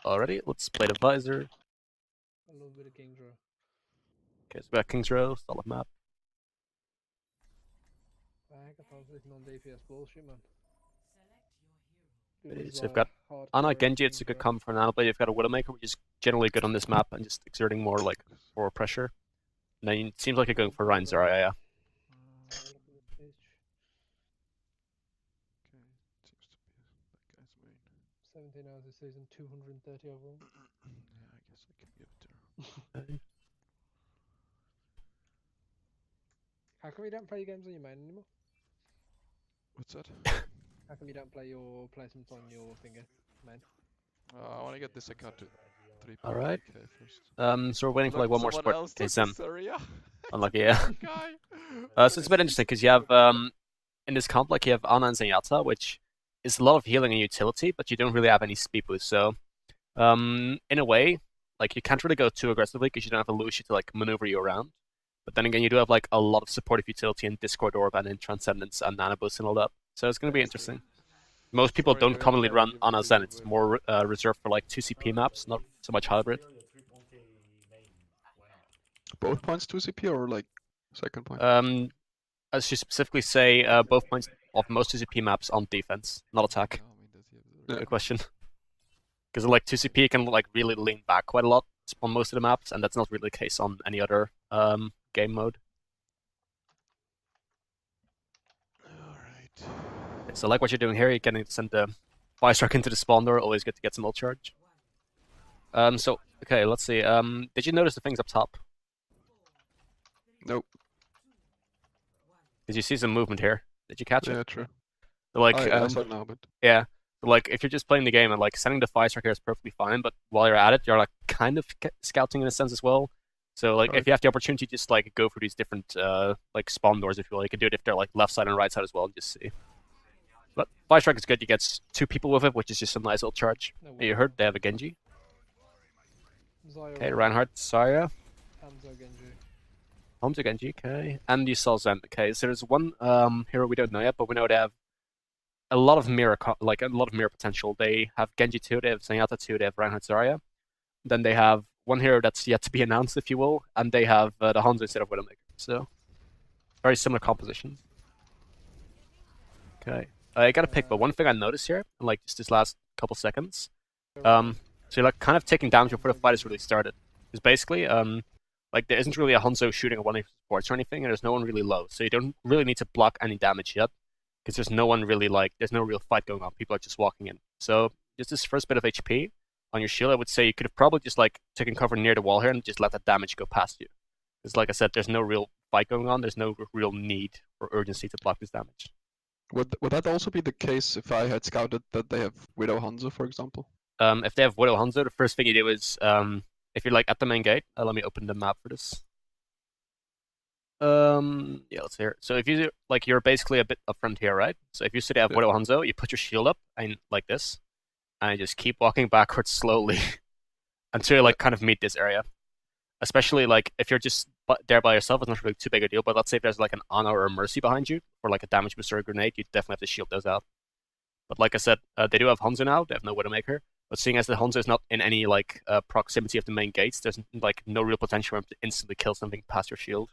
already. Let's play the visor. A little bit of King's Row. Okay, so we got King's Row, solid map. I thought this non-DPS bullshit, man. So we've got Ana Genji, it's a good combo for an Ana blade. You've got a Widowmaker, which is generally good on this map and just exerting more like forward pressure. And then it seems like you're going for Ryan Zarya, yeah. Okay, seems to be that guy's main. 17 hours this season, 230 overall. Yeah, I guess I can be up there. How come you don't play your games on your main anymore? What's that? How come you don't play your placements on your finger main? I want to get this account to 3.8k Alright. first. So we're waiting for like one more sport. Okay, Sam. Area. Unlucky, yeah. So it's a bit interesting because you have in this comp like you have Ana and Zenyatta, which is a lot of healing and utility, but you don't really have any speed boost. So in a way, like you can't really go too aggressively because you don't have a Lucio to like maneuver you around. But then again, you do have like a lot of supportive utility in Discord Orb and in Transcendence and Nano Boost and all that. So it's going to be interesting. Most people don't commonly run Ana Zen. It's more reserved for like 2CP maps, not so much hybrid. Both points 2CP or like second point? As you specifically say, both points of most 2CP maps on defense, not attack. Good question. Because like 2CP can like really lean back quite a lot on most of the maps, and that's not really the case on any other game mode. Alright. Okay, so like what you're doing here, you're getting to send the Fire Strike into the spawn door, always good to get some ult charge. So, okay, let's see. Did you notice the things up top? Nope. Did you see some movement here? Did you catch it? Yeah, true. Like, I saw it now, but... Yeah. Like, if you're just playing the game and like sending the Fire Strike here is perfectly fine, but while you're at it, you're like kind of scouting in a sense as well. So like, if you have the opportunity, just like go through these different like spawn doors, if you will. You can do it if they're like left side and right side as well, and just see. But Fire Strike is good. You get 2 people with it, which is just a nice ult charge. You heard they have a Genji. Okay, Reinhardt, Zarya. Hamza Genji, okay. And you saw Zen, okay. So there's one hero we don't know yet, but we know they have a lot of mirror potential. They have Genji 2, they have Zenyatta 2, they have Reinhardt Zarya. Then they have one hero that's yet to be announced, if you will, and they have the Hanzo instead of Widowmaker. So, very similar composition. Okay. I gotta pick, but one thing I noticed here, in like just this last couple seconds, so you're like kind of taking damage before the fight has really started. Because basically, like there isn't really a Hanzo shooting at one of your supports or anything, and there's no one really low. So you don't really need to block any damage yet. Because there's no one really like, there's no real fight going on. People are just walking in. So just this first bit of HP on your shield, I would say you could have probably just like taken cover near the wall here and just let that damage go past you. Because like I said, there's no real fight going on. There's no real need or urgency to block this damage. Would that also be the case if I had scouted that they have Widow Hanzo, for example? If they have Widow Hanzo, the first thing you do is, if you're like at the main gate, let me open the map for this. Yeah, let's hear it. So if you like, you're basically a bit up front here, right? So if you sit at Widow Hanzo, you put your shield up and like this, and you just keep walking backwards slowly until you like kind of meet this area. Especially like if you're just there by yourself, it's not really too big a deal. But let's say if there's like an Ana or a Mercy behind you, or like a damage booster or a grenade, you definitely have to shield those out. But like I said, they do have Hanzo now. They have no Widowmaker. But seeing as the Hanzo is not in any like proximity of the main gates, there's like no real potential for him to instantly kill something past your shield.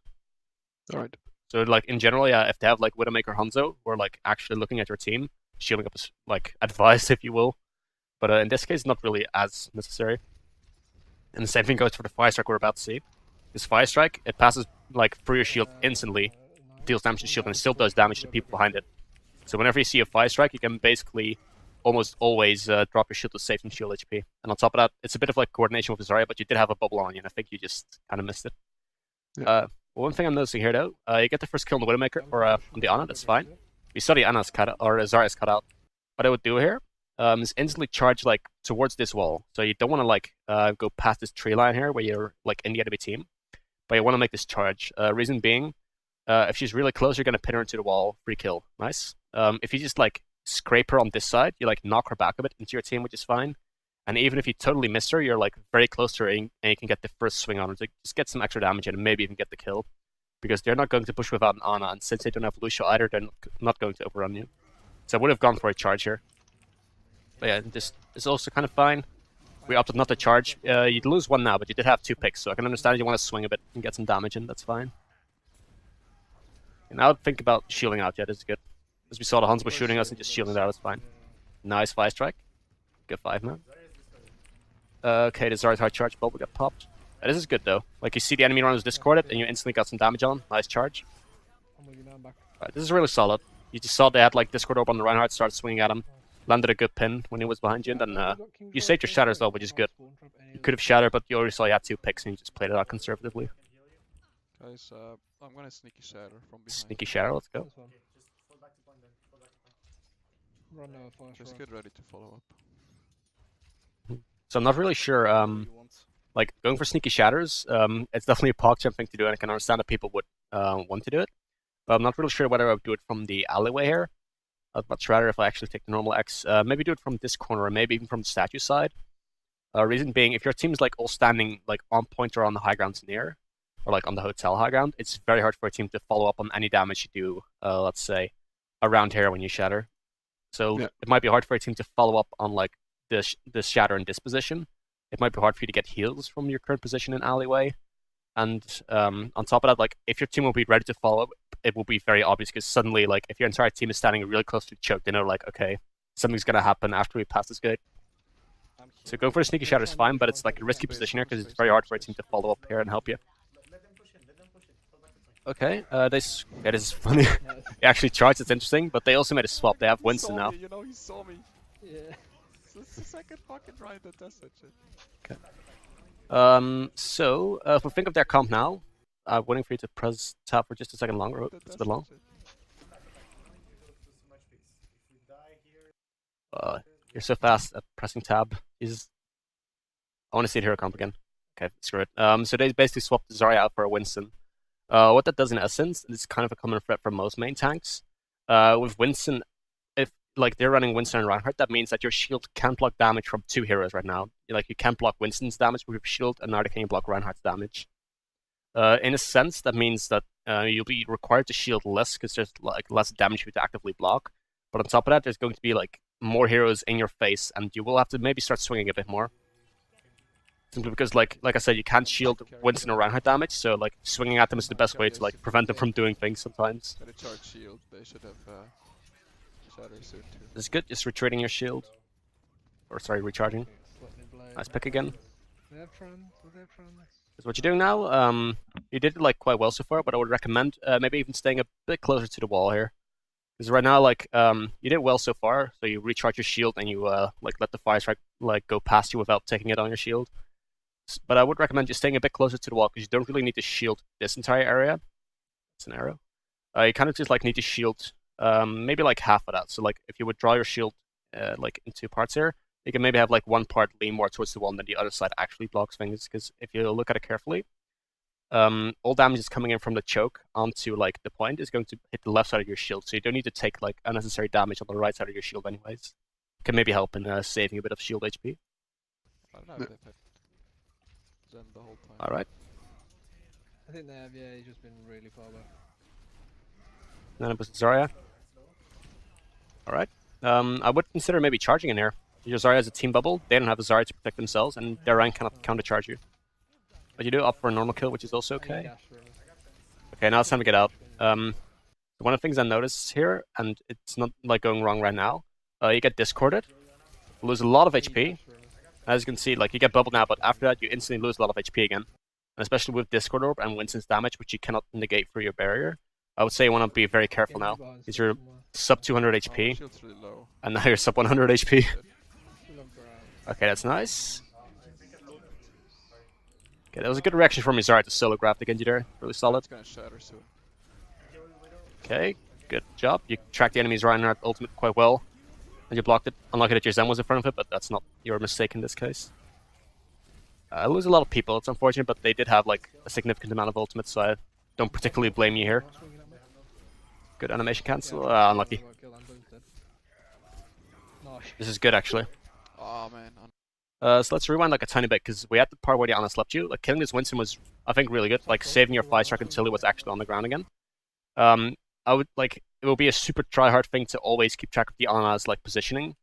Alright. So like in general, yeah, if they have like Widowmaker Hanzo, or like actually looking at your team, shielding up is like advised, if you will. But in this case, not really as necessary. And the same thing goes for the Fire Strike we're about to see. This Fire Strike, it passes like through your shield instantly, deals damage to the shield, and it still does damage to people behind it. So whenever you see a Fire Strike, you can basically almost always drop your shield to save some shield HP. And on top of that, it's a bit of like coordination with Zarya, but you did have a bubble on you, and I think you just kind of missed it. Yeah. One thing I'm noticing here though, you get the first kill on the Widowmaker, or on the Ana, that's fine. We saw the Ana's cut out, or Zarya's cut out. What I would do here is instantly charge like towards this wall. So you don't want to like go past this tree line here where you're like in the enemy team, but you want to make this charge. Reason being, if she's really close, you're gonna pin her into the wall, free kill, nice. If you just like scrape her on this side, you like knock her back a bit into your team, which is fine. And even if you totally miss her, you're like very close to her, and you can get the first swing on her to just get some extra damage and maybe even get the kill. Because they're not going to push without an Ana, and since they don't have Lucio either, they're not going to overrun you. So I would have gone for a charge here. But yeah, this is also kind of fine. we opted not to charge. You'd lose 1 now, but you did have 2 picks, so I can understand if you want to swing a bit and get some damage in, that's fine. And I would think about shielding out, yeah, this is good. As we saw, the Huns were shooting us and just shielding there, that's fine. Nice 5 strike. Good 5 man. Okay, the Zarya's hard charge bubble got popped. This is good though. Like you see the enemy runners discorded and you instantly got some damage on. Nice charge. Right, this is really solid. You just saw they had like Discord orb on the Reinhardt, started swinging at him. Landed a good pin when he was behind you, and then you saved your shatters though, which is good. You could have shattered, but you already saw you had 2 picks and you just played it out conservatively. Guys, I'm gonna sneaky shatter from behind. Sneaky shatter, let's go. Just get ready to follow up. So I'm not really sure, like, going for sneaky shatters, it's definitely a PogChamp thing to do, and I can understand that people would want to do it. But I'm not really sure whether I would do it from the alleyway here. I'd much rather if I actually take the normal X, maybe do it from this corner, or maybe even from the statue side. Reason being, if your team is like all standing like on point or on the high grounds near, or like on the hotel high ground, it's very hard for a team to follow up on any damage you do, let's say, around here when you shatter. So yeah. It might be hard for a team to follow up on like this shatter in this position. It might be hard for you to get heals from your current position in alleyway. And on top of that, like if your team will be ready to follow up, it will be very obvious because suddenly, like if your entire team is standing really close to the choke, they know like, okay, something's gonna happen after we pass this gate. So going for a sneaky shatter is fine, but it's like a risky position here because it's very hard for a team to follow up here and help you. Okay, this is funny. He actually charged, it's interesting, but they also made a swap. They have Winston now. You know, he saw me. Yeah. It's the second fucking ride that does that shit. Okay. So if we think of their comp now, I'm waiting for you to press tab for just a second longer. It's a bit long. You're so fast at pressing tab. I want to see the hero comp again. Okay, screw it. So they basically swapped Zarya out for a Winston. What that does in essence, is kind of a common threat for most main tanks. With Winston, if like they're running Winston and Reinhardt, that means that your shield can't block damage from 2 heroes right now. Like you can't block Winston's damage with your shield, and neither can you block Reinhardt's damage. In a sense, that means that you'll be required to shield less because there's like less damage for you to actively block. But on top of that, there's going to be like more heroes in your face, and you will have to maybe start swinging a bit more. Simply because, like I said, you can't shield Winston or Reinhardt damage, so like swinging at them is the best way to like prevent them from doing things sometimes. Got a charge shield. They should have shatter soon too. This is good. Just retreating your shield, or sorry, recharging. Nice pick again. That's what you're doing now. You did it like quite well so far, but I would recommend maybe even staying a bit closer to the wall here. Because right now, like, you did well so far, so you recharge your shield and you like let the fire strike like go past you without taking it on your shield. But I would recommend just staying a bit closer to the wall because you don't really need to shield this entire area. It's an arrow. You kind of just like need to shield maybe like half of that. So like if you would draw your shield like in 2 parts here, you can maybe have like one part lean more towards the wall and then the other side actually blocks things. Because if you look at it carefully, all damage is coming in from the choke onto like the point is going to hit the left side of your shield. So you don't need to take like unnecessary damage on the right side of your shield anyways. Can maybe help in saving a bit of shield HP. I don't know if they've had Zen the whole time. Alright. I think they have, yeah, he's just been really far back. Then it was Zarya. Alright. I would consider maybe charging in here. Your Zarya has a team bubble, they don't have a Zarya to protect themselves, and their rank cannot counter-charge you. But you do opt for a normal kill, which is also okay. Okay, now it's time to get out. One of the things I noticed here, and it's not like going wrong right now, you get discorded, lose a lot of HP. As you can see, like you get bubbled now, but after that you instantly lose a lot of HP again. And especially with Discord Orb and Winston's damage, which you cannot negate through your barrier. I would say you want to be very careful now, because you're sub 200 HP, Really low. and now you're sub 100 HP. Okay, that's nice. Okay, that was a good reaction from Zarya to solo grab the Genji there. Really solid. It's gonna shatter soon. Okay, good job. You tracked the enemy's Reinhardt ultimate quite well. And you blocked it. Unlucky that your Zen was in front of it, but that's not your mistake in this case. I lose a lot of people, it's unfortunate, but they did have like a significant amount of ultimates, so I don't particularly blame you here. Good animation cancel. Unlucky. This is good actually. Oh man. So let's rewind like a tiny bit, because we had the part where the Ana slept you. Like killing this Winston was, I think, really good. Like saving your 5-strike until he was actually on the ground again. I would like, it will be a super try-hard thing to always keep track of the Ana's like positioning.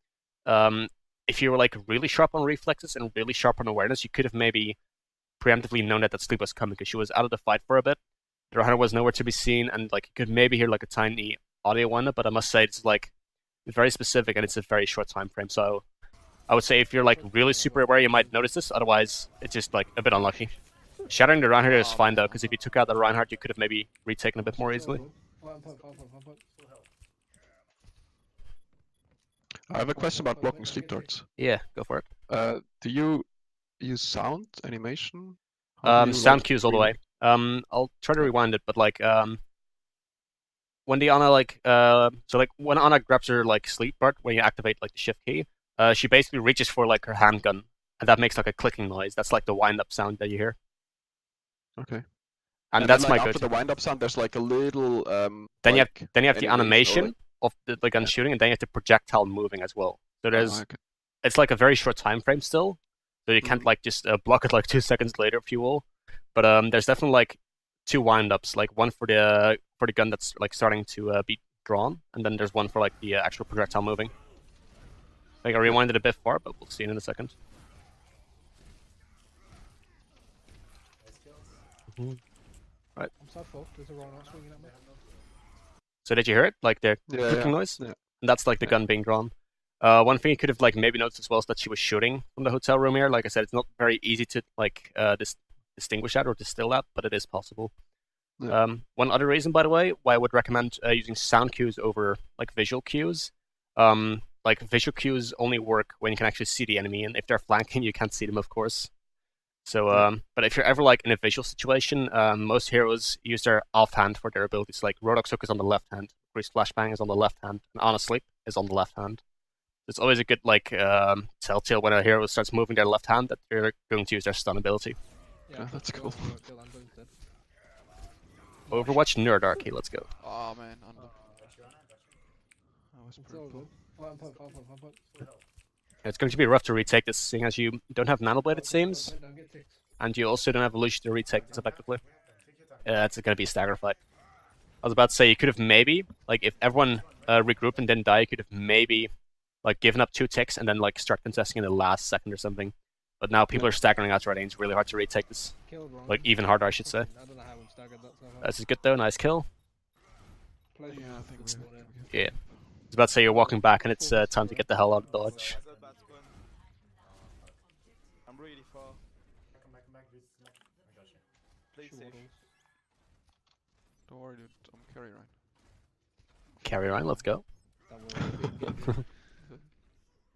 if you were like really sharp on reflexes and really sharp on awareness, you could have maybe preemptively known that that sleep was coming because she was out of the fight for a bit. The Reinhardt was nowhere to be seen, and like you could maybe hear like a tiny audio window, but I must say it's like very specific and it's a very short time frame. So I would say if you're like really super aware, you might notice this. Otherwise, it's just like a bit unlucky. Shattering the Reinhardt is fine though, because if you took out the Reinhardt, you could have maybe retaken a bit more easily. I have a question about blocking sleep darts. Yeah, go for it. Do you use sound animation? How do you, Sound like, cues all the way. I'll try to rewind it, but like when the Ana like so like when Ana grabs her like sleep part, when you activate like the shift key, she basically reaches for like her handgun, and that makes like a clicking noise. That's like the wind up sound that you hear. Okay. And that's then, my like, after go-to. the wind up sound, there's like a little Then you have like, the animation like... of the gun shooting, and then you have the projectile moving as well. So there's okay. it's like a very short time frame still, so you can't like just block it like 2 seconds later if you will. But there's definitely like 2 wind-ups, like one for the gun that's like starting to be drawn, and then there's one for like the actual projectile moving. Like I rewinded a bit far, but we'll see in a second. Right. I'm side 4. There's a Reinhardt swinging at me. So did you hear it? Like the clicking noise? Yeah. And that's like the gun being drawn. One thing you could have like maybe noticed as well is that she was shooting from the hotel room here. Like I said, it's not very easy to like distinguish that or distill that, but it is possible. Yeah. One other reason, by the way, why I would recommend using sound cues over like visual cues. Like visual cues only work when you can actually see the enemy, and if they're flanking, you can't see them, of course. So, but if you're ever like in a visual situation, most heroes use their offhand for their abilities. Like Rodok's hook is on the left hand, Grease Flashbang is on the left hand, and Ana Sleep is on the left hand. It's always a good like telltale when a hero starts moving their left hand that they're going to use their stun ability. Yeah, that's cool. Overwatch Nerdarchy, let's go. Oh man, under. That was pretty cool. It's going to be rough to retake this, seeing as you don't have Nanoblade, it seems, and you also don't have Lucio to retake this effectively. It's going to be a stagger fight. I was about to say you could have maybe, like, if everyone regrouped and didn't die, you could have maybe, like, given up 2 ticks and then like start contesting in the last second or something. But now people are staggering out already, and it's really hard to retake this. Like, even harder, I should say. This is good though, nice kill. Yeah, I think so. Yeah. I was about to say you're walking back and it's time to get the hell out of Dodge. I'm really far. Play safe. Don't worry, dude. I'm carry Ryan. Carry Ryan, let's go. I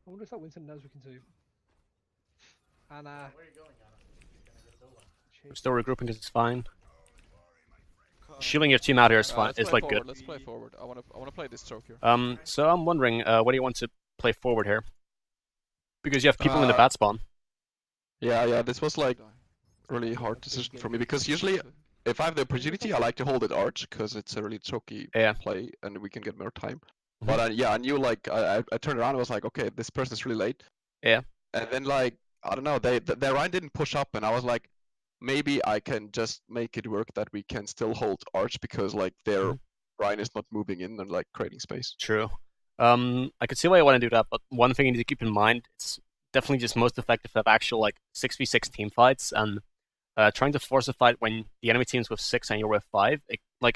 wonder if that Winston knows we can do. Anna. We're still regrouping because it's fine. Shielding your team out here is fine. It's like forward. good. Let's play forward. I wanna play this choke here. So I'm wondering, what do you want to play forward here? Because you have people in the bat spawn. Yeah. This was like really hard decision for me because usually if I have the opportunity, I like to hold it arch because it's a really choky play and we can get more time. But I knew like I turned around and was like, okay, this person is really late. Yeah. And then like I don't know, their Ryan didn't push up, and I was like, maybe I can just make it work that we can still hold arch because like their Ryan is not moving in and like creating space. True. I could see why you want to do that, but one thing you need to keep in mind, it's definitely just most effective to have actual like 6v6 team fights, and trying to force a fight when the enemy team's with 6 and you're with 5,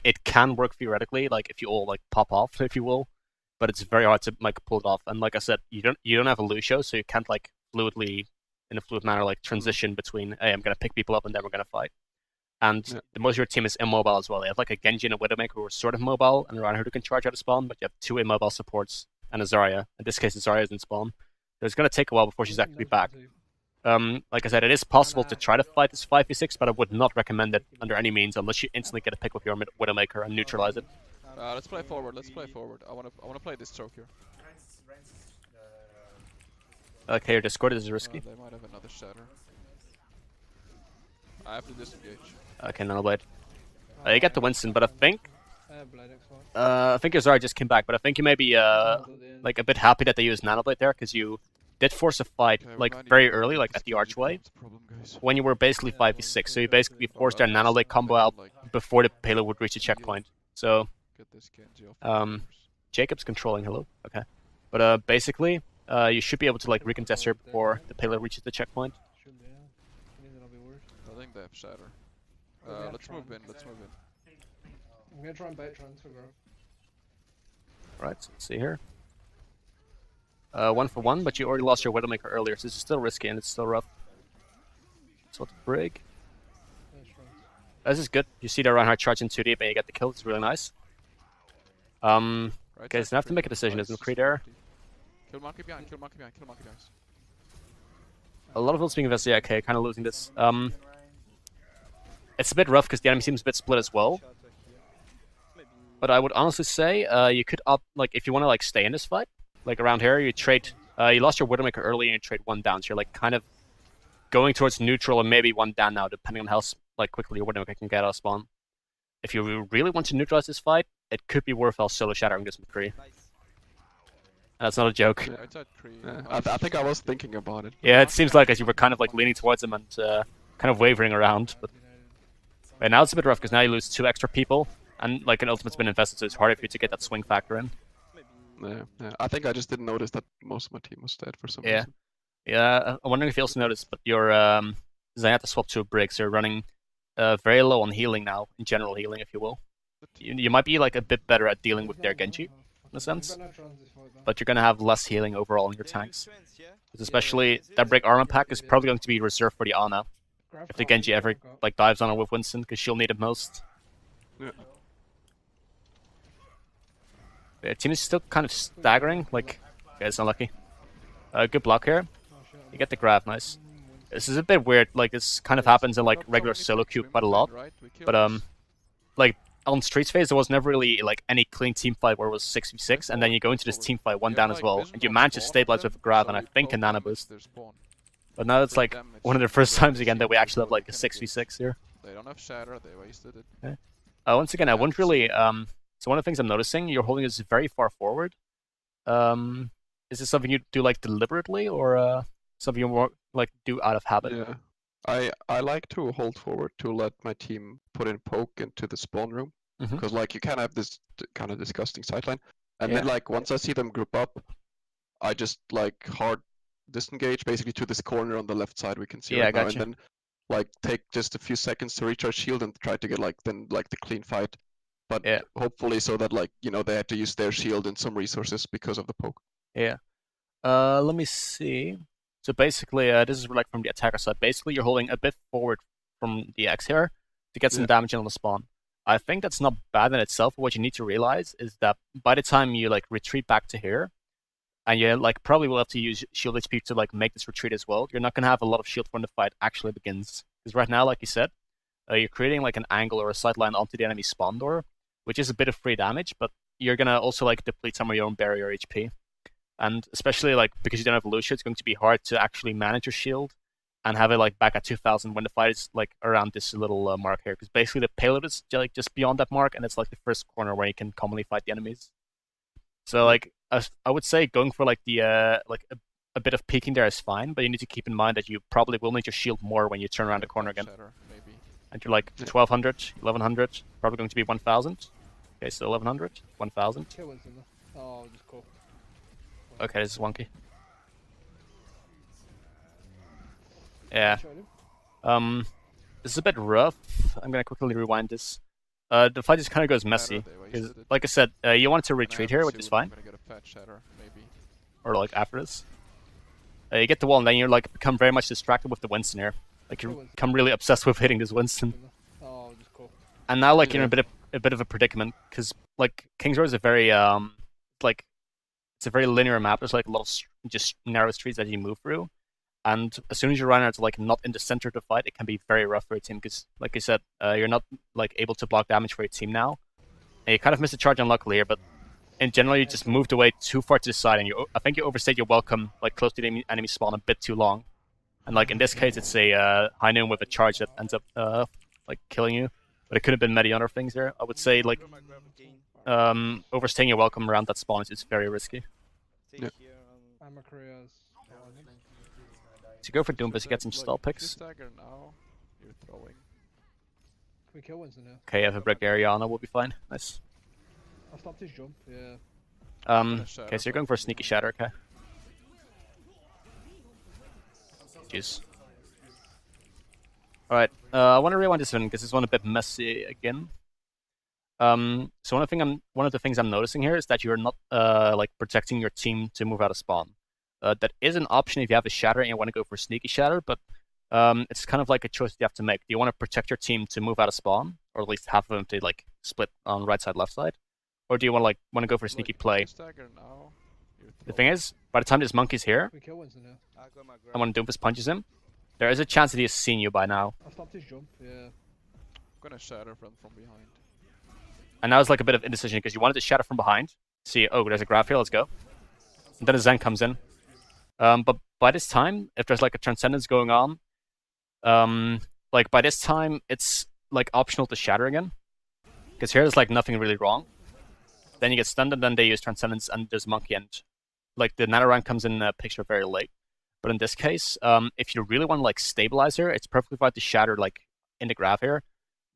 it can work theoretically, like if you all like pop off, if you will, but it's very hard to like pull it off. And like I said, you don't have a Lucio, so you can't like fluidly, in a fluid manner, like transition between, hey, I'm gonna pick people up and then we're gonna fight. And the most of your team is immobile as well. They have like a Genji and a Widowmaker who are sort of mobile, and a Reinhardt who can charge out of spawn, but you have 2 immobile supports and a Zarya. In this case, the Zarya is in spawn. So it's gonna take a while before she's actually back. Like I said, it is possible to try to fight this 5v6, but I would not recommend it under any means unless you instantly get a pick with your Widowmaker and neutralize it. Let's play forward. I wanna play this choke here. Okay, your Discord is risky. They might have another shatter. I have to disengage. Okay, Nanoblade. You get the Winston, but I think your Zarya just came back, but I think you may be like a bit happy that they used Nanoblade there, because you did force a fight like very early, like at the archway, when you were basically 5v6. So you basically forced their Nanoblade combo out before the payload would reach a checkpoint. So Jacob's controlling, hello? Okay. But basically, You should be able to like recontest here before the payload reaches the checkpoint. Should be, yeah. Means that I'll be worried. I think they have shatter. Yeah, Let's try move and- in. Let's move in. I'm gonna try and bait transfer grab. Right, so let's see here. 1 for 1, but you already lost your Widowmaker earlier, so this is still risky and it's still rough. So what the frig? Yeah, strong. This is good. You see the Reinhardt charge in 2 deep and you get the kill. It's really nice. Right Okay, side, so now have to three, make a decision. nice, There's no just Creed there. Kill monkey behind. Kill monkey behind. Kill monkey guys. A lot of ults being invested. Yeah, okay, kind of losing this. It's a bit rough because the enemy seems a bit split as well. But I would honestly say you could opt, like, if you want to like stay in this fight, like around here, you trade. You lost your Widowmaker early and you trade 1 down, so you're like kind of going towards neutral and maybe 1 down now, depending on how like quickly your Widowmaker can get out of spawn. If you really want to neutralize this fight, it could be worthwhile solo shattering this McCree. And that's not a joke. Yeah, right side, three. Oh, I think I was thinking about it. Yeah, it seems like as you were kind of like leaning towards him and kind of wavering around. But now it's a bit rough because now you lose 2 extra people, and like an ultimate's been invested, so it's harder for you to get that swing factor in. Yeah, yeah. I think I just didn't notice that most of my team was dead for some Yeah. reason. Yeah, I'm wondering if you also noticed, but your Zenyatta swap to a Brig, so you're running very low on healing now, in general healing, if you will. You might be like a bit better at dealing with their Genji, in a sense, but you're gonna have less healing overall in your tanks. 'Cause especially that Brig armor pack is probably going to be reserved for the Ana if the Genji ever like dives on her with Winston, because she'll need it most. Yeah. The team is still kind of staggering. Like, okay, it's unlucky. Good block here. You get the grab, nice. This is a bit weird. Like, this kind of happens in like regular solo queue quite a lot. But like on Streets phase, there was never really like any clean team fight where it was 6v6, and then you go into this team fight 1 down as well, and you manage to stabilize with a grab and I think a nano boost. But now it's like one of the first times again that we actually have like a 6v6 here. They don't have shatter. They wasted it. Okay. Once again, I wouldn't really. So one of the things I'm noticing, you're holding this very far forward. Is this something you do like deliberately, or something you more like do out of habit? Yeah. I like to hold forward to let my team put in poke into the spawn room, because like you can have this kind of disgusting sideline, and then like once I see them group up, I just like hard disengage basically to this corner on the left side we can see right now, and then like take just a few seconds to recharge shield and try to get like the clean fight, but hopefully so that like they had to use their shield and some resources because of the poke. Yeah. Let me see. So basically, this is like from the attacker side. Basically, you're holding a bit forward from the X here to get some damage in on the spawn. I think that's not bad in itself. What you need to realize is that by the time you like retreat back to here, and you like probably will have to use shield HP to like make this retreat as well, you're not gonna have a lot of shield when the fight actually begins. Because right now, like you said, you're creating like an angle or a sideline onto the enemy spawn door, which is a bit of free damage, but you're gonna also like deplete some of your own barrier HP. And especially like because you don't have Lucio, it's going to be hard to actually manage your shield and have it like back at 2000 when the fight is like around this little mark here. Because basically the payload is like just beyond that mark, and it's like the first corner where you can commonly fight the enemies. So like I would say going for like the like a bit of peeking there is fine, but you need to keep in mind that you probably will need your shield more when you turn around the corner again. And you're like 1200, 1100, probably going to be 1000. Okay, so 1100, 1000. Oh, just cool. Okay, this is wonky. Yeah. This is a bit rough. I'm gonna quickly rewind this. The fight just kind of goes messy. Because, like I said, you wanted to retreat here, which is fine. Or like after this. You get the wall, and then you're like become very much distracted with the Winston here. Like you become really obsessed with hitting this Winston. Oh, just cool. And now like you're in a bit of a predicament, because like King's Row is a very like it's a very linear map. There's like a lot of just narrow streets that you move through, and as soon as you run out to like not in the center of the fight, it can be very rough for your team. Because, like I said, you're not like able to block damage for your team now, and you kind of missed a charge unluckily here. But in general, you just moved away too far to the side, and I think you overstayed your welcome, like close to the enemy spawn a bit too long. And like in this case, it's a high noon with a charge that ends up like killing you. But it could have been many other things there. I would say like overstaying your welcome around that spawn is very risky. Yeah. So go for Doombus, you get some stall picks. Can we kill Winston now? Okay, I have a break Ariana, will be fine. Nice. I stopped his jump, yeah. Okay, so you're going for a sneaky shatter, okay? Jeez. Alright, I want to rewind this one because this one a bit messy again. So one of the things I'm noticing here is that you're not like protecting your team to move out of spawn. That is an option if you have a shatter and you want to go for sneaky shatter, but it's kind of like a choice you have to make. Do you want to protect your team to move out of spawn, or at least half of them to like split on right side, left side, or do you want to go for a sneaky play? The thing is, by the time this monkey's here, We kill Winston now. and when Doomfist punches him, there is a chance that he has seen you by now. I stopped his jump. Yeah. I'm gonna shatter from behind. And now it's like a bit of indecision because you wanted to shatter from behind. See, oh, there's a graph here, let's go. And then a Zen comes in. But by this time, if there's like a Transcendence going on, like by this time, it's like optional to shatter again. Because here there's like nothing really wrong. Then you get stunned and then they use Transcendence and there's Monkey and like the Nanorang comes in the picture very late. But in this case, if you really want to like stabilize here, it's perfectly fine to shatter like in the graph here.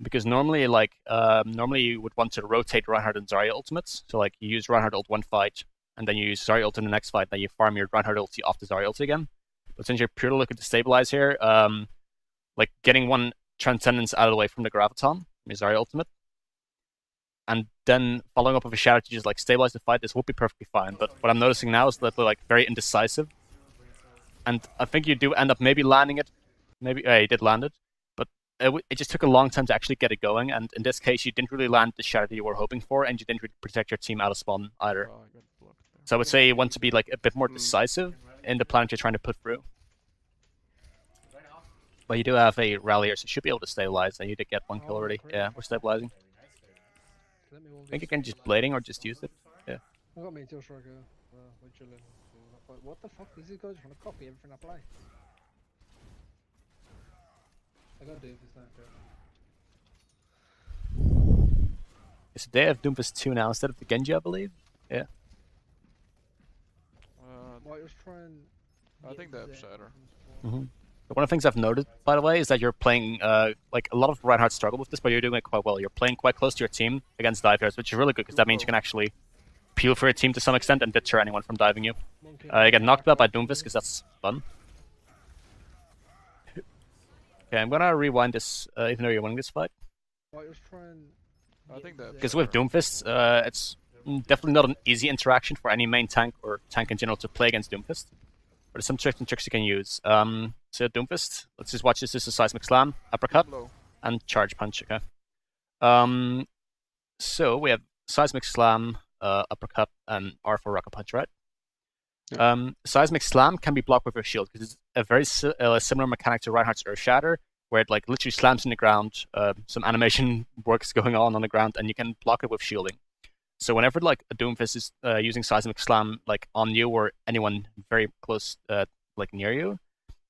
Because normally, like, normally you would want to rotate Reinhardt and Zarya ultimates. So, like, you use Reinhardt ult one fight, and then you use Zarya ult in the next fight, then you farm your Reinhardt ulti off the Zarya ulti again. But since you're purely looking to stabilize here, like, getting one Transcendence out of the way from the Graviton, your Zarya ultimate, and then following up with a shatter to just, like, stabilize the fight, this will be perfectly fine. But what I'm noticing now is that they're, like, very indecisive. And I think you do end up maybe landing it. Maybe, you did land it. It just took a long time to actually get it going, and in this case, you didn't really land the shatter that you were hoping for, and you didn't really protect your team out of spawn either. So I would say you want to be like a bit more decisive in the plan you're trying to put through. But you do have a rally here, so you should be able to stabilize, and you did get one kill already. Yeah, we're stabilizing. I think you can just blading or just use it. Yeah. I got me TuxFragger. We're chilling. What the fuck? These guys trying to copy everything I play. I got Doomfist now. It's they have Doomfist 2 now instead of the Genji, I believe. Yeah. Well, just trying. I think they have shatter. One of the things I've noted, by the way, is that you're playing, like, a lot of Reinhardt struggle with this, but you're doing it quite well. You're playing quite close to your team against dive heroes, which is really good, because that means you can actually peel for your team to some extent and deter anyone from diving you. You get knocked out by Doomfist, because that's fun. Okay, I'm gonna rewind this, even though you're winning this fight. I think that. Because with Doomfist, it's definitely not an easy interaction for any main tank or tank in general to play against Doomfist. But there's some tricks and tricks you can use. So Doomfist, let's just watch this. This is Seismic Slam, Uppercut, and Charge Punch, okay? So we have Seismic Slam, Uppercut, and R for Rocket Punch, right? Seismic Slam can be blocked with your shield because it's a very similar mechanic to Reinhardt's Earth Shatter, where it like literally slams in the ground. Some animation works going on the ground, and you can block it with shielding. So whenever like a Doomfist is using Seismic Slam like on you or anyone very close, like near you,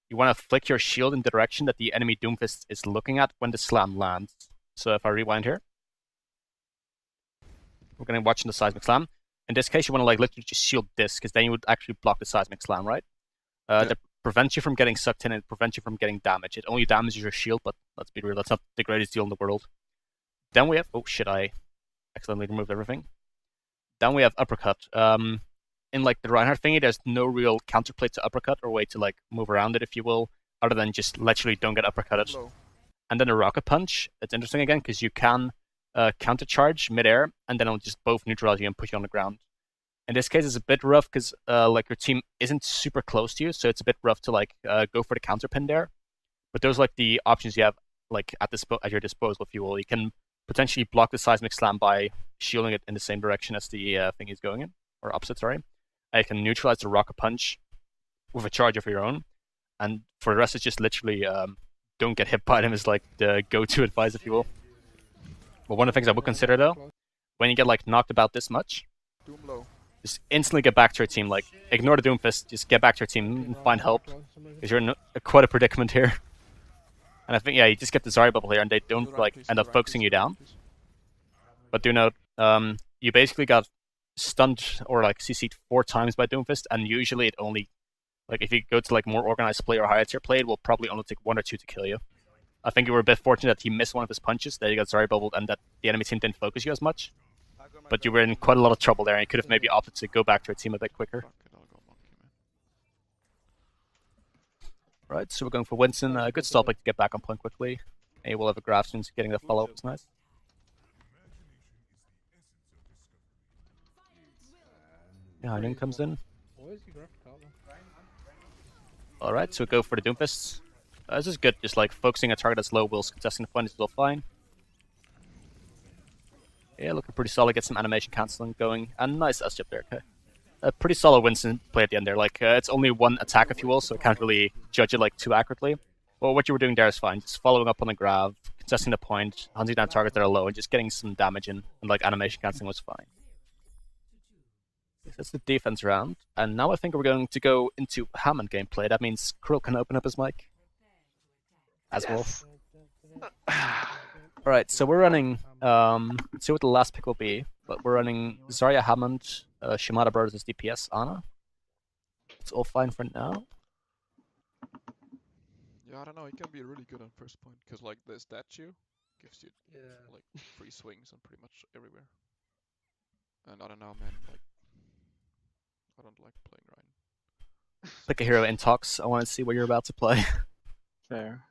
you want to flick your shield in the direction that the enemy Doomfist is looking at when the slam lands. So if I rewind here, we're gonna watch the Seismic Slam. In this case, you want to like literally just shield this, because then you would actually block the Seismic Slam, right? That prevents you from getting sucked in and it prevents you from getting damage. It only damages your shield, but let's be real, that's not the greatest deal in the world. Then we have... Oh shit, I accidentally removed everything. Then we have Uppercut. In like the Reinhardt thingy, there's no real counterplay to Uppercut or way to like move around it, if you will, other than just literally don't get uppercutted. And then the Rocket Punch, it's interesting again, because you can countercharge midair, and then it'll just both neutralize you and put you on the ground. In this case, it's a bit rough because like your team isn't super close to you, so it's a bit rough to like go for the counter pin there. But those are like the options you have like at your disposal, if you will. You can potentially block the Seismic Slam by shielding it in the same direction as the thing is going in, or opposite, sorry. You can neutralize the Rocket Punch with a charge of your own, and for the rest, it's just literally don't get hit by them is like the go-to advice, if you will. But one of the things I would consider though, when you get like knocked about this much, just instantly get back to your team. Like, ignore the Doomfist, just get back to your team and find help, because you're in quite a predicament here. And I think, yeah, you just get the Zarya bubble here, and they don't like end up focusing you down. But do note, you basically got stunned or like CC'd 4 times by Doomfist, and usually it only, like if you go to like more organized play or higher tier play, it will probably only take 1 or 2 to kill you. I think you were a bit fortunate that he missed one of his punches, that you got Zarya bubbled, and that the enemy team didn't focus you as much. But you were in quite a lot of trouble there, and you could have maybe opted to go back to your team a bit quicker. Right, so we're going for Winston. Good stop to get back on point quickly. A will have a grab since getting the follow up was nice. Yeah, Hammond comes in. Where's he graphic out then? Alright, so we go for the Doomfists. This is good, just like focusing a target that's low whilst contesting the point is still fine. Yeah, looking pretty solid, get some animation cancelling going, and nice S-chip there, okay. A pretty solid Winston play at the end there, like it's only one attack if you will, so I can't really judge it like too accurately. But what you were doing there is fine, just following up on the grab, contesting the point, hunting down targets that are low, and just getting some damage in, and like animation cancelling was fine. That's the defense round, and now I think we're going to go into Hammond gameplay. That means Krille can open up his mic as well. Alright, so we're running, let's see what the last pick will be, but we're running Zarya, Hammond, Shimada Brothers as DPS, Ana. It's all fine for now. Yeah, I don't know, it can be really good on first point, because like the statue gives you like free swings on pretty much everywhere. And I don't know, man, like I don't like playing Ryan. Pick a hero in Tux. I want to see what you're about to play. Fair.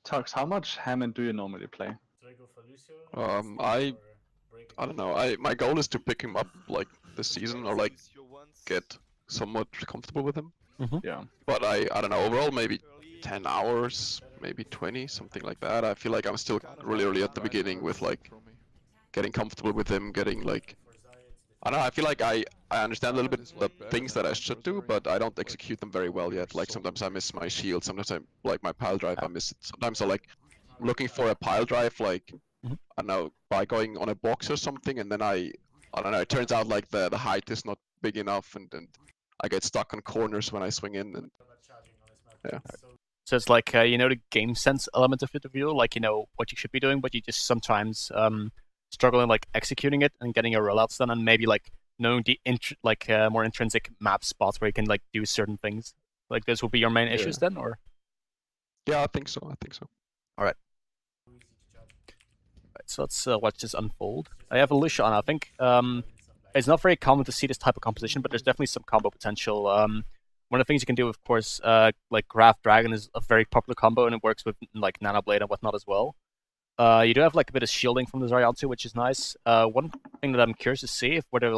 Tux, how much Hammond do you normally play? Do I go for Lucio? I don't know. My goal is to pick him up like this season or like get somewhat comfortable with him. Yeah. But I don't know. Overall, maybe 10 hours, maybe 20, something like that. I feel like I'm still really early at the beginning with like getting comfortable with him, getting like I don't know. I feel like I understand a little bit the things that I should do, but I don't execute them very well yet. Like sometimes I miss my shield, sometimes I like my pile drive. I miss it. Sometimes I like looking for a pile drive, like I don't know, by going on a box or something, and then I don't know. It turns out like the height is not big enough, and I get stuck on corners when I swing in, and yeah. So it's like you know the game sense element of it, like you know what you should be doing, but you just sometimes struggling like executing it and getting your rollouts done, and maybe like knowing the more intrinsic map spots where you can like do certain things. Like those will be your main issues then, or? Yeah, I think so. All right. So let's watch this unfold. I have a Lucio on. I think it's not very common to see this type of composition, but there's definitely some combo potential. One of the things you can do, of course, like Graph Dragon is a very popular combo, and it works with like Nano Blade and whatnot as well. You do have like a bit of shielding from the Zarya too, which is nice. One thing that I'm curious to see whether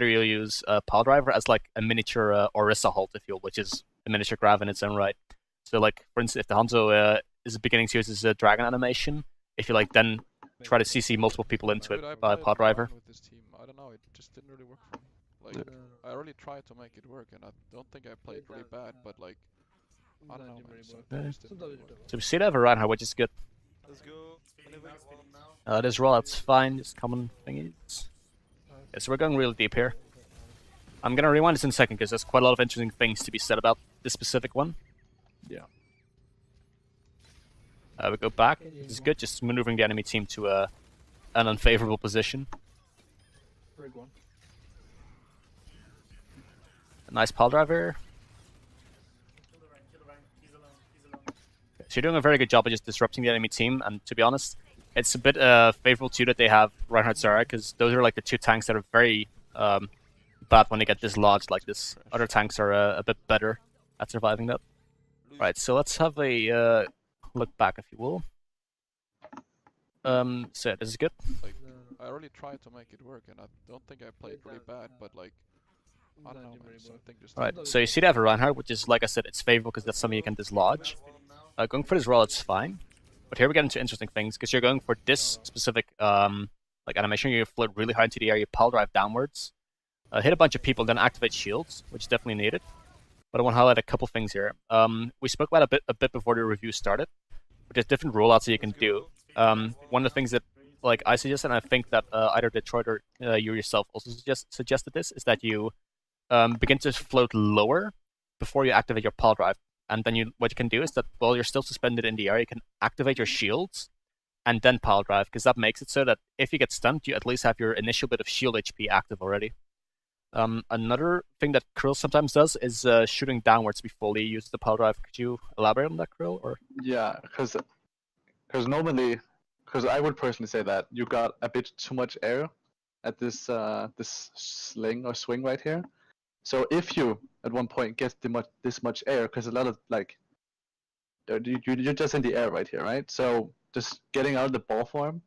you'll use Pile Driver as like a miniature Orisa Halt, if you will, which is a miniature Grav in its own right. So like, for instance, if the Hanzo is beginning to use his dragon animation, if you like then try to CC multiple people into it by Pile Driver. With this team. I don't know, it just didn't really work for me. Like, I really tried to make it work, and I don't think I played really bad, but like, I don't know, man. So we see that have a Reinhardt, which is good. Let's go. This rollout's fine, just common thingies. Yeah, so we're going really deep here. I'm gonna rewind this in a second because there's quite a lot of interesting things to be said about this specific one. Yeah. We go back. This is good, just maneuvering the enemy team to an unfavorable position. A nice pile driver. So you're doing a very good job of just disrupting the enemy team, and to be honest, it's a bit favorable to you that they have Reinhardt Zarya, because those are like the two tanks that are very bad when they get dislodged like this. Other tanks are a bit better at surviving that. Right, so let's have a look back, if you will. So this is good. Like, I really tried to make it work, and I don't think I played really bad, but like, I don't know, man, something just... Right, so you see they have a Reinhardt, which is, like I said, it's favorable because that's something you can dislodge. Going for this roll, it's fine. But here we get into interesting things, because you're going for this specific like animation. You float really high into the air, you pile drive downwards, hit a bunch of people, then activate shields, which is definitely needed. But I want to highlight a couple things here. We spoke about a bit before the review started, but there's different rollouts that you can do. One of the things that like I suggested, and I think that either Detroit or you yourself also suggested this, is that you begin to float lower before you activate your pile drive. And then what you can do is that while you're still suspended in the air, you can activate your shields and then pile drive, because that makes it so that if you get stunned, you at least have your initial bit of shield HP active already. Another thing that Krille sometimes does is shooting downwards before he uses the pile drive. Could you elaborate on that, Krille? Or? Yeah, because normally, because I would personally say that you got a bit too much air at this this sling or swing right here, So if you at one point get this much air, because a lot of like you're just in the air right here, right? So just getting out of the ball form,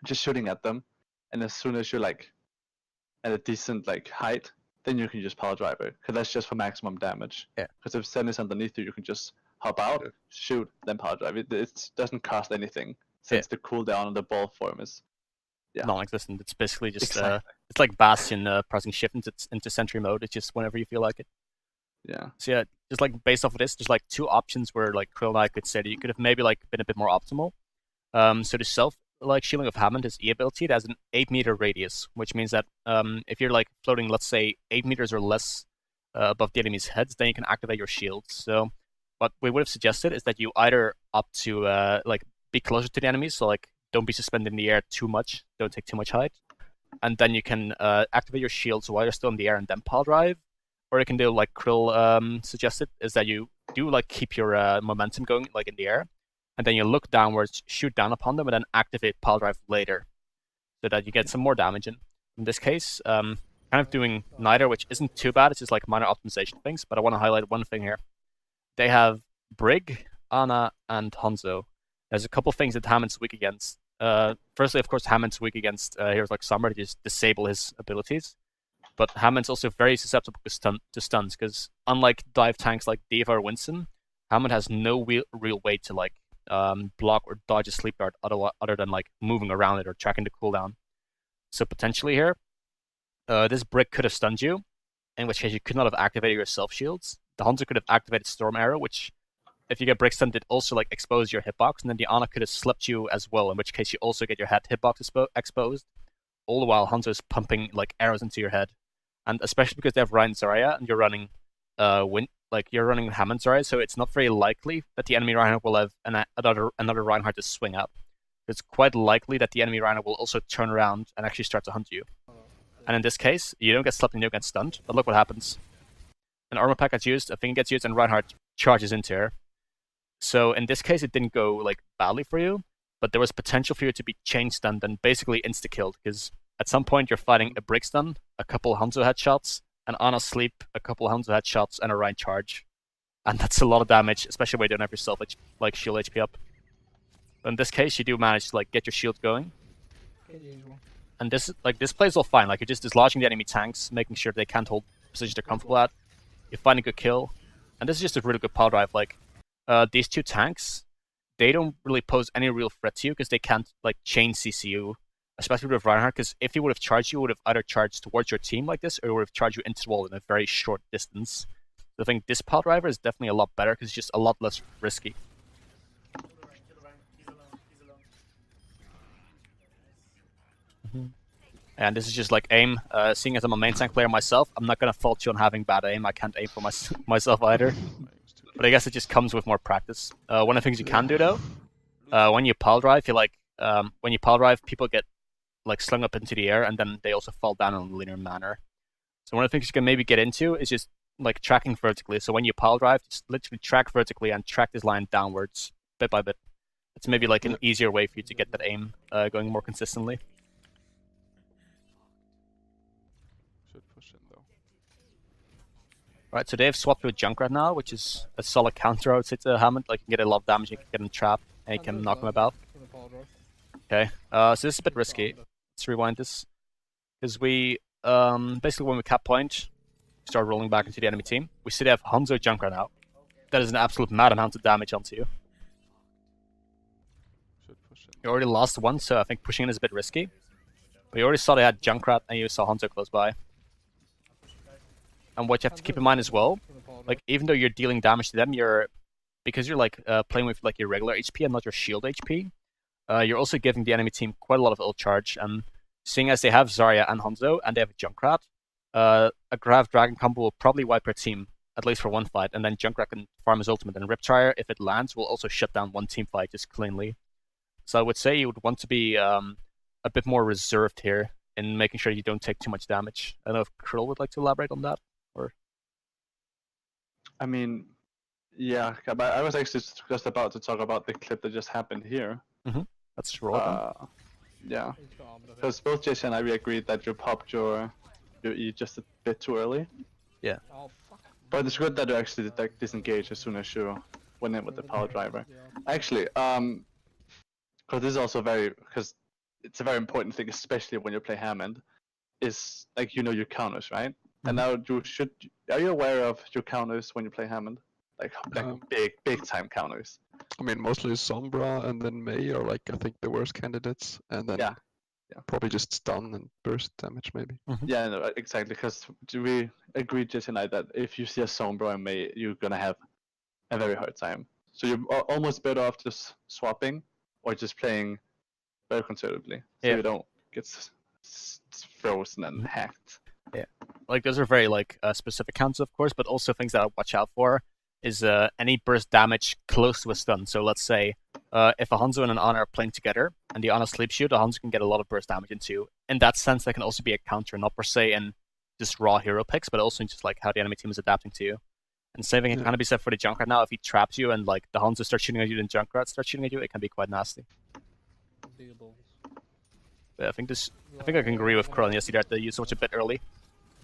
just shooting at them, and as soon as you're like at a decent like height, then you can just power drive it, because that's just for maximum damage. Yeah. Because if Zen is underneath you, you can just hop out, shoot, then power drive it. It doesn't cost anything since the cooldown on the ball form is non-existent. It's basically just Exactly. it's like Bastion pressing shift into sentry mode. It's just whenever you feel like it. Yeah. So yeah, just like based off of this, there's like two options where like Krille and I could say that you could have maybe like been a bit more optimal. So the self like shielding of Hammond, his E ability, it has an 8-meter radius, which means that if you're like floating, let's say 8 meters or less above the enemy's heads, then you can activate your shields. So what we would have suggested is that you either opt to like be closer to the enemies, so like don't be suspended in the air too much, don't take too much height, and then you can activate your shields while you're still in the air and then power drive. Or you can do like Krille suggested, is that you do like keep your momentum going like in the air, and then you look downwards, shoot down upon them, and then activate pile drive later, so that you get some more damage in. In this case, kind of doing neither, which isn't too bad. It's just like minor optimization things. But I want to highlight one thing here. They have Brig, Ana, and Hanzo. There's a couple things that Hammond's weak against. Firstly, of course, Hammond's weak against heroes like Summer to just disable his abilities. But Hammond's also very susceptible to stuns, because unlike dive tanks like D.Va or Winston, Hammond has no real way to like block or dodge a sleep dart other than like moving around it or tracking the cooldown. So potentially here, this brick could have stunned you, in which case you could not have activated your self shields. The Hanzo could have activated Storm Arrow, which if you get brick stunned, it also like expose your hitbox, and then the Ana could have slipped you as well, in which case you also get your head hitbox exposed, all the while Hanzo is pumping like arrows into your head. And especially because they have Ryan Zarya and you're running you're running Hammond Zarya, so it's not very likely that the enemy Reinhardt will have another Reinhardt to swing up. It's quite likely that the enemy Reinhardt will also turn around and actually start to hunt you. And in this case, you don't get slapped and you don't get stunned, but look what happens. An armor pack gets used, a thing gets used, and Reinhardt charges into her. So in this case, it didn't go like badly for you, but there was potential for you to be chain stunned and basically insta-killed, because at some point you're fighting a brick stun, a couple Hanzo headshots, an Ana sleep, a couple Hanzo headshots, and a Ryan charge. And that's a lot of damage, especially when you don't have yourself like shield HP up. But in this case, you do manage to like get your shield going. And this plays all fine. Like you're just dislodging the enemy tanks, making sure they can't hold position they're comfortable at. You find a good kill, and this is just a really good power drive. Like these two tanks, they don't really pose any real threat to you because they can't like chain CCU. Especially with Reinhardt, because if he would have charged you, would have either charged towards your team like this, or would have charged you into the wall in a very short distance. So I think this power driver is definitely a lot better, because it's just a lot less risky. And this is just like aim. Seeing as I'm a main tank player myself, I'm not going to fault you on having bad aim. I can't aim for myself either. But I guess it just comes with more practice. One of the things you can do though, when you pile drive, when you pile drive, people get like slung up into the air, and then they also fall down in a linear manner. So one of the things you can maybe get into is just like tracking vertically. So when you pile drive, just literally track vertically and track this line downwards bit by bit. It's maybe like an easier way for you to get that aim going more consistently. Should push in though. Right, so they've swapped to a Junkrat now, which is a solid counter, I would say, to Hammond. Like you can get a lot of damage, you can get him trapped, and you can knock him about. Okay, so this is a bit risky. Let's rewind this, because we basically when we cap point, start rolling back into the enemy team. We see they have Hanzo Junkrat now. That is an absolute mad amount of damage onto you. You already lost one, so I think pushing in is a bit risky. But you already saw they had Junkrat, and you saw Hanzo close by. And what you have to keep in mind as well, like even though you're dealing damage to them, because you're like playing with like your regular HP and not your shield HP. You're also giving the enemy team quite a lot of ult charge, and seeing as they have Zarya and Hanzo, and they have Junkrat, a Grav Dragon combo will probably wipe their team, at least for one fight, and then Junkrat can farm his ultimate, and Riptire, if it lands, will also shut down one team fight just cleanly. So I would say you would want to be a bit more reserved here in making sure you don't take too much damage. I don't know if Krille would like to elaborate on that, or... I mean, yeah, but I was actually just about to talk about the clip that just happened here. Let's roll. Yeah, because both Jason and I, we agreed that you popped your E just a bit too early. Oh fuck. But it's good that you actually like disengage as soon as you went in with the power driver. Actually, because this is also because it's a very important thing, especially when you play Hammond, is like your counters, right? And now are you aware of your counters when you play Hammond? Like big time counters. I mean, mostly Sombra and then Mei are like I think the worst candidates, and then probably just stun and burst damage maybe. Yeah, no, exactly. Because we agreed just tonight that if you see a Sombra and Mei, you're gonna have a very hard time. So you're almost better off just swapping or just playing very conservatively, so you don't get frozen and hacked. Yeah, like those are very like specific counts, of course, but also things that I watch out for is any burst damage close to a stun. So let's say if a Hanzo and an Ana are playing together and the Ana sleeps you, the Hanzo can get a lot of burst damage into. In that sense, that can also be a counter, not per se in just raw hero picks, but also in just like how the enemy team is adapting to you. And same thing can kind of be said for the Junkrat now. If he traps you and like the Hanzo starts shooting at you and Junkrat starts shooting at you, it can be quite nasty. Yeah, I think I can agree with Krille yesterday that you switch a bit early.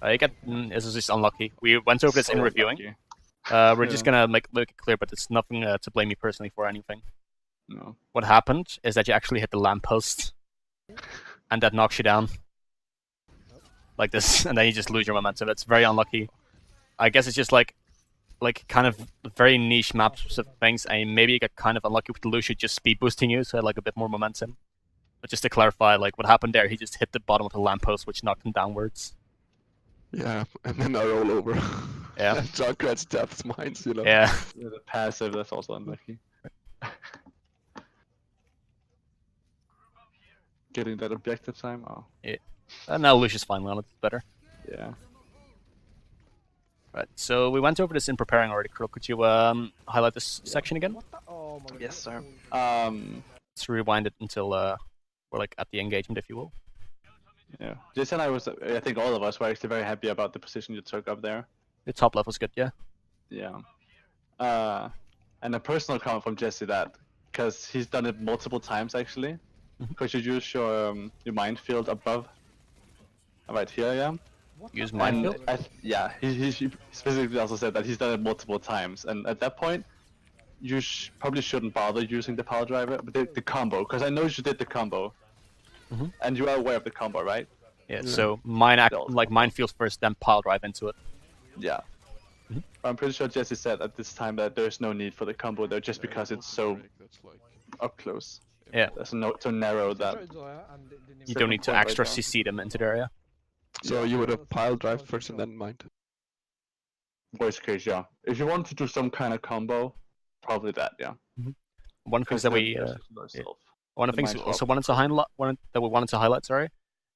This is just unlucky. We went over this in reviewing. We're just gonna make it clear, but it's nothing to blame me personally for anything. No. What happened is that you actually hit the lamppost, and that knocks you down. Like this, and then you just lose your momentum. It's very unlucky. I guess it's just like kind of very niche map specific things, and maybe you get kind of unlucky with the Lucio just speed boosting you, so like a bit more momentum. But just to clarify, like what happened there, he just hit the bottom of the lamppost, which knocked him downwards. Yeah, and then I roll over. Yeah. Junkrat's depth mines, you know. Yeah. The passive, that's also unlucky. Getting that objective time? Oh. Yeah. Now Lucius finally on it. It's better. Yeah. Right, so we went over this in preparing already. Krille, could you highlight this section again? Oh my God. Yes, sir. Let's rewind it until we're like at the engagement, if you will. Yeah. Jason and I think all of us were actually very happy about the position you took up there. The top level's good, yeah. Yeah. And a personal comment from Jesse that, because he's done it multiple times actually, because you use your minefield above, right here, yeah. Use minefield? Yeah, he specifically also said that he's done it multiple times, and at that point, you probably shouldn't bother using the power driver, but the combo, because I know you did the combo, and you are aware of the combo, right? Yeah. So minefield first, then pile drive into it. Yeah. I'm pretty sure Jesse said at this time that there's no need for the combo there, just because it's so up close. Yeah. There's so narrow that you don't need to extra CC them into the area. So you would have pile drive first and then mind. Worst case, yeah. If you want to do some kind of combo, probably that, yeah. One thing that we one of the things we also wanted to highlight, sorry,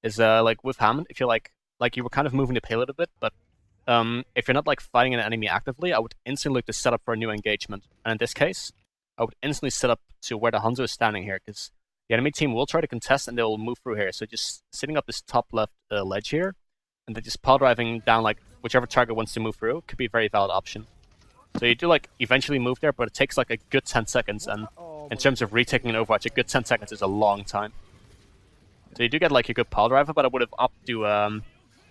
is like with Hammond, if you're like you were kind of moving the payload a bit, but if you're not like fighting an enemy actively, I would instantly look to set up for a new engagement. And in this case, I would instantly set up to where the Hanzo is standing here, because the enemy team will try to contest and they will move through here. So just sitting up this top left ledge here, and then just pile driving down like whichever target wants to move through could be a very valid option. So you do like eventually move there, but it takes like a good 10 seconds, and in terms of retaking an Overwatch, a good 10 seconds is a long time. So you do get like a good pile driver, but I would have opted to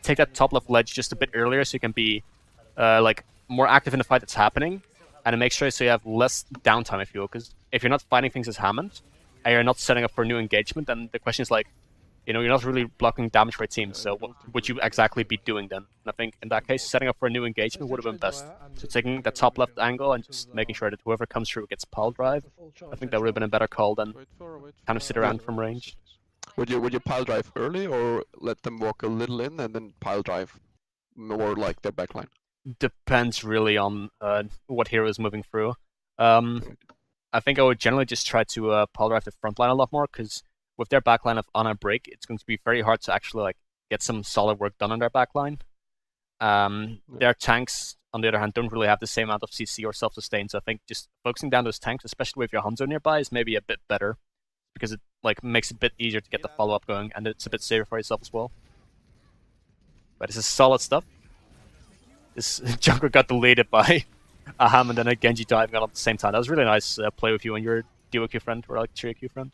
take that top left ledge just a bit earlier, so you can be like more active in the fight that's happening, and make sure so you have less downtime, if you will. Because if you're not fighting things as Hammond, and you're not setting up for a new engagement, then the question is like, you're not really blocking damage for a team. So what would you exactly be doing then? And I think in that case, setting up for a new engagement would have been best. So taking that top left angle and just making sure that whoever comes through gets pile drive, I think that would have been a better call than kind of sit around from range. Would you pile drive early or let them walk a little in and then pile drive more like their backline? Depends really on what hero is moving through. I think I would generally just try to pile drive the front line a lot more, because with their backline of on a break, it's going to be very hard to actually like get some solid work done on their backline. Their tanks, on the other hand, don't really have the same amount of CC or self-sustain, so I think just focusing down those tanks, especially with your Hanzo nearby, is maybe a bit better, because it like makes it a bit easier to get the follow-up going, and it's a bit safer for yourself as well. But this is solid stuff. This Junker got deleted by a Hammond and a Genji diving on at the same time. That was really nice play with you and your duo Q friend, or like trio Q friend.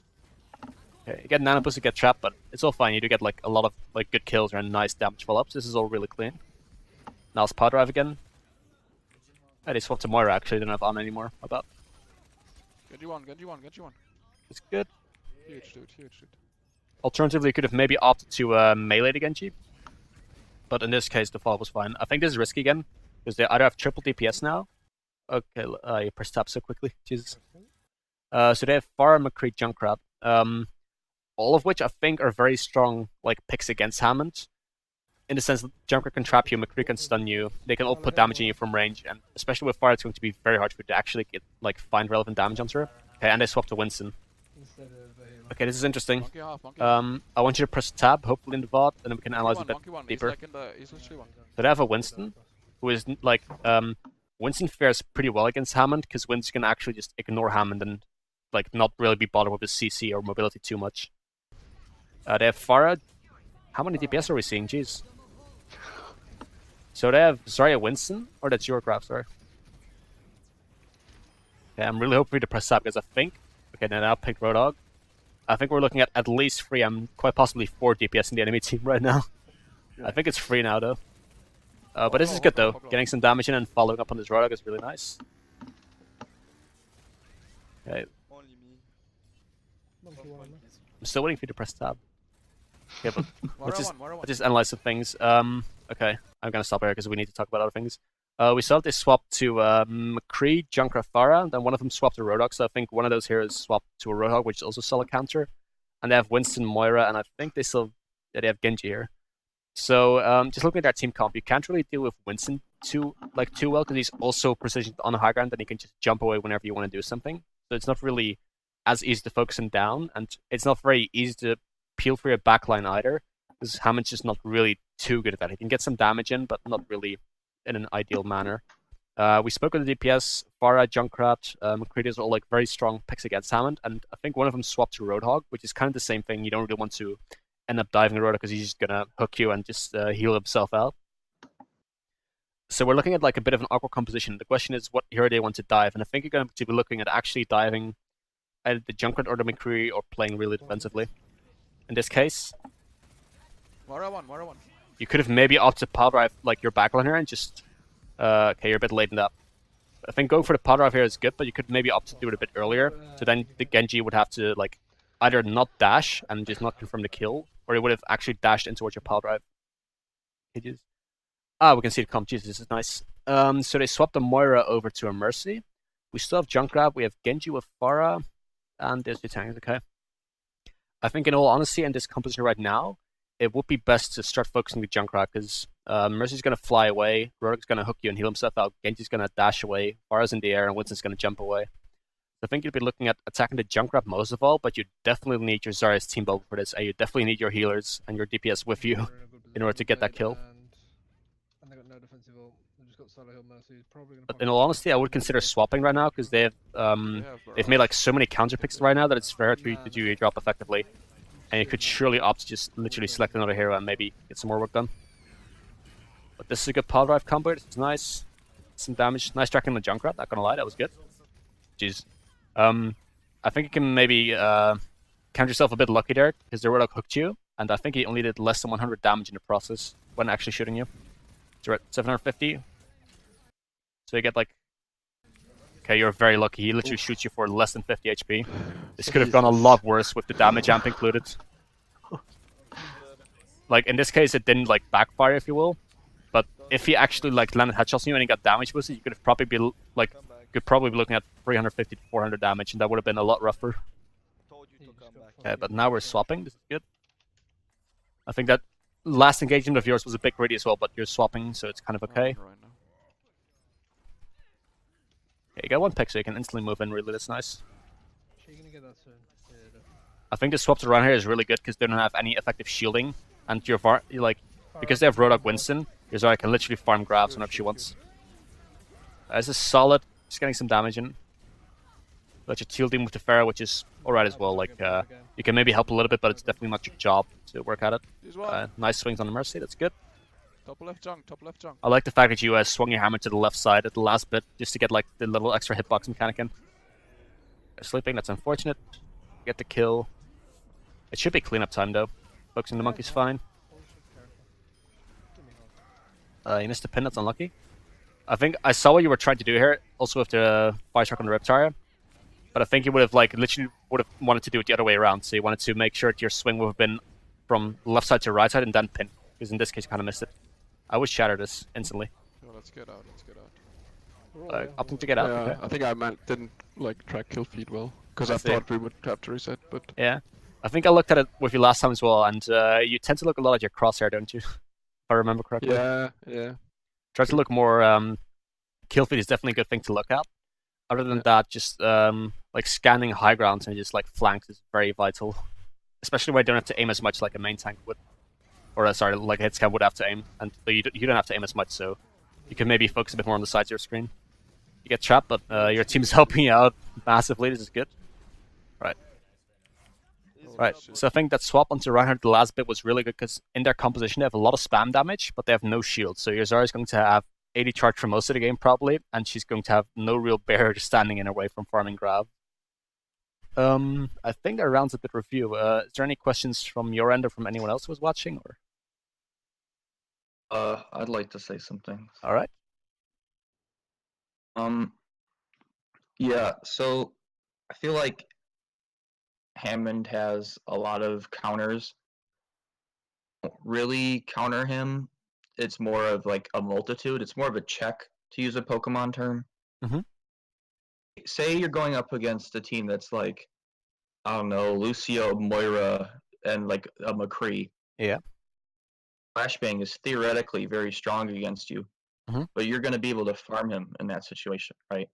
Okay, you get nano boost, you get trapped, but it's all fine. You do get like a lot of like good kills and nice damage follow-ups. This is all really clean. Now it's power drive again. Oh, they swapped to Moira actually, they don't have on anymore. My bad. Get you one, get you one, get you one. It's good. Huge dude, huge dude. Alternatively, you could have maybe opted to melee the Genji. But in this case, the fall was fine. I think this is risky again, because they either have triple DPS now. Okay, you press tab so quickly, Jesus. So they have Pharah, McCree, Junkrat. All of which I think are very strong like picks against Hammond. In the sense that Junkrat can trap you, McCree can stun you, they can all put damage in you from range, and especially with Pharah, it's going to be very hard for you to actually get, like, find relevant damage onto her. Okay, and they swap to Winston. Okay, this is interesting. I want you to press tab, hopefully in the VOD, and then we can analyze a bit deeper. So they have a Winston, who is like Winston fares pretty well against Hammond, because Winston can actually just ignore Hammond and like not really be bothered with his CC or mobility too much. They have Pharah. How many DPS are we seeing? Jeez. So they have Zarya Winston, or that's your graph, sorry. Okay, I'm really hoping to press tab because I think. Okay, now I picked Roadhog. I think we're looking at least 3, quite possibly 4 DPS in the enemy team right now. I think it's 3 now though. But this is good though. Getting some damage in and following up on this Roadhog is really nice. Okay. Only me. I'm still waiting for you to press tab. Okay, but let's just analyze some things. Okay, I'm gonna stop here because we need to talk about other things. We saw they swapped to McCree, Junkrat, Pharah, then one of them swapped to Roadhog, so I think one of those heroes swapped to a Roadhog, which is also solid counter. And they have Winston, Moira, and I think they still they have Genji here. So just looking at their team comp, you can't really deal with Winston too well because he's also precision on the high ground and he can just jump away whenever you want to do something. So it's not really as easy to focus him down, and it's not very easy to peel for your backline either, because Hammond's just not really too good at that. He can get some damage in, but not really in an ideal manner. We spoke with the DPS, Pharah, Junkrat, McCree is all like very strong picks against Hammond, and I think one of them swapped to Roadhog, which is kind of the same thing. You don't really want to end up diving a Roadhog because he's just gonna hook you and just heal himself out. So we're looking at like a bit of an awkward composition. The question is what hero they want to dive, and I think you're going to be looking at actually diving either the Junkrat or the McCree or playing really defensively. In this case, Moira one. you could have maybe opted power drive like your backline here and just okay, you're a bit late in that. I think going for the power drive here is good, but you could maybe opt to do it a bit earlier. So then the Genji would have to like either not dash and just not confirm the kill, or he would have actually dashed in towards your power drive. We can see the comp. Jesus, this is nice. So they swapped the Moira over to a Mercy. We still have Junkrat. We have Genji with Pharah, and there's the tank. Okay. I think in all honesty, in this composition right now, it would be best to start focusing the Junkrat, because Mercy's going to fly away, Roadhog's going to hook you and heal himself out, Genji's going to dash away, Pharah's in the air, and Winston's going to jump away. So I think you'd be looking at attacking the Junkrat most of all, but you definitely need your Zarya's team bubble for this, and you definitely need your healers and your DPS with you in order to get that kill. And they got no defensive ult. They just got solo heal Mercy. But in all honesty, I would consider swapping right now, because they've made like so many counter picks right now that it's very hard for you to do your drop effectively. And you could surely opt to just literally select another hero and maybe get some more work done. But this is a good power drive combo. This is nice. Some damage. Nice tracking the Junkrat, not gonna lie, that was good. Jeez. I think you can maybe count yourself a bit lucky there, because the Roadhog hooked you, and I think he only did less than 100 damage in the process when actually shooting you. So we're at 750. So you get like... Okay, you're very lucky. He literally shoots you for less than 50 HP. This could have gone a lot worse with the damage amp included. Like, in this case, it didn't, like, backfire, if you will. But if he actually, like, landed headshots on you and he got damage boosted, you could have probably be, like... Could probably be looking at 350 to 400 damage, and that would have been a lot rougher. Okay, but now we're swapping. This is good. I think that last engagement of yours was a bit greedy as well, but you're swapping, so it's kind of okay. Okay, you got one pick, so you can instantly move in. Really, that's nice. I think the swap to run here is really good because they don't have any effective shielding, and you're like because they have Roadhog Winston, your Zarya can literally farm grabs whenever she wants. This is solid. Just getting some damage in. Let your teal team with the Pharah, which is alright as well. Like you can maybe help a little bit, but it's definitely not your job to work at it. Nice swings on the Mercy. That's good. Top left junk. I like the fact that you swung your hammer to the left side at the last bit just to get like the little extra hitbox mechanic in. Sleeping, that's unfortunate. Get the kill. It should be cleanup time though. Focusing the monkey's fine. You missed the pin, that's unlucky. I think I saw what you were trying to do here, also with the fire shock on the Reptile. But I think you would have like literally would have wanted to do it the other way around. So you wanted to make sure that your swing would have been from left side to right side and then pin. Because in this case you kind of missed it. I would shatter this instantly. Oh, let's get out, let's get out. Opting to get out. Yeah, Okay. I think I didn't like track kill feed well. Because I see. thought we would have to reset, but... Yeah. I think I looked at it with you last time as well, and you tend to look a lot at your crosshair, don't you? If I remember correctly. Yeah, yeah. Try to look more... kill feed is definitely a good thing to look at. Other than that, just like scanning high grounds and just like flanks is very vital. Especially where you don't have to aim as much like a main tank would. Or sorry, like a hit scan would have to aim. And you don't have to aim as much, so you can maybe focus a bit more on the sides of your screen. You get trapped, but your team's helping you out massively. This is good. Right, so I think that swap onto Reinhardt the last bit was really good because in their composition they have a lot of spam damage, but they have no shield. So your Zarya is going to have 80 charge for most of the game probably, and she's going to have no real barrier standing in her way from farming grab. I think that rounds up the review. Is there any questions from your end or from anyone else who was watching? Or I'd like to say something. all right. Yeah, so I feel like Hammond has a lot of counters. Don't really counter him. It's more of like a multitude. It's more of a check, to use a Pokemon term. Mhm. Say you're going up against a team that's like, I don't know, Lucio, Moira, and like a McCree. Yeah. Flashbang is theoretically very strong against you, Mhm. but you're going to be able to farm him in that situation, right?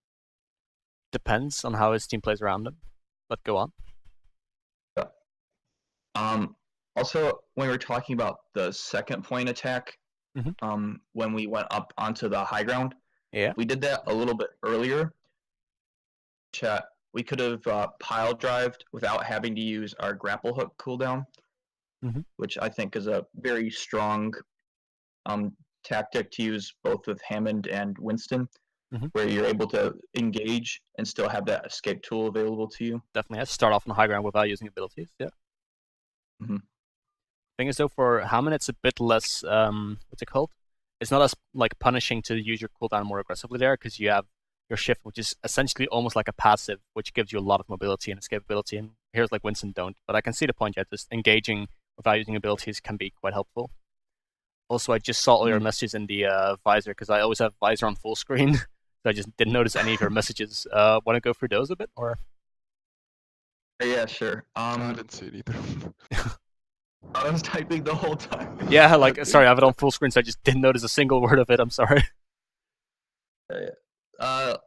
Depends on how his team plays around him. But go on. Also, when we were talking about the second point attack, Mhm. when we went up onto the high ground, Yeah. we did that a little bit earlier. Chat, we could have pile drived without having to use our grapple hook cooldown, Mhm. which I think is a very strong tactic to use both with Hammond and Winston, Mhm. where you're able to engage and still have that escape tool available to you. Definitely has to start off on the high ground without using abilities. Yeah. Mhm. Thing is though, for Hammond it's a bit less what's it called? It's not as like punishing to use your cooldown more aggressively there because you have your shift, which is essentially almost like a passive, which gives you a lot of mobility and escapability. And here's like Winston don't, but I can see the point. Yeah, just engaging without using abilities can be quite helpful. Also, I just saw all your messages in the visor because I always have visor on full screen, so I just didn't notice any of your messages. Want to go through those a bit, or? Yeah, sure. I didn't see it either. I was typing the whole time. Yeah, like sorry, I have it on full screen, so I just didn't notice a single word of it. I'm sorry.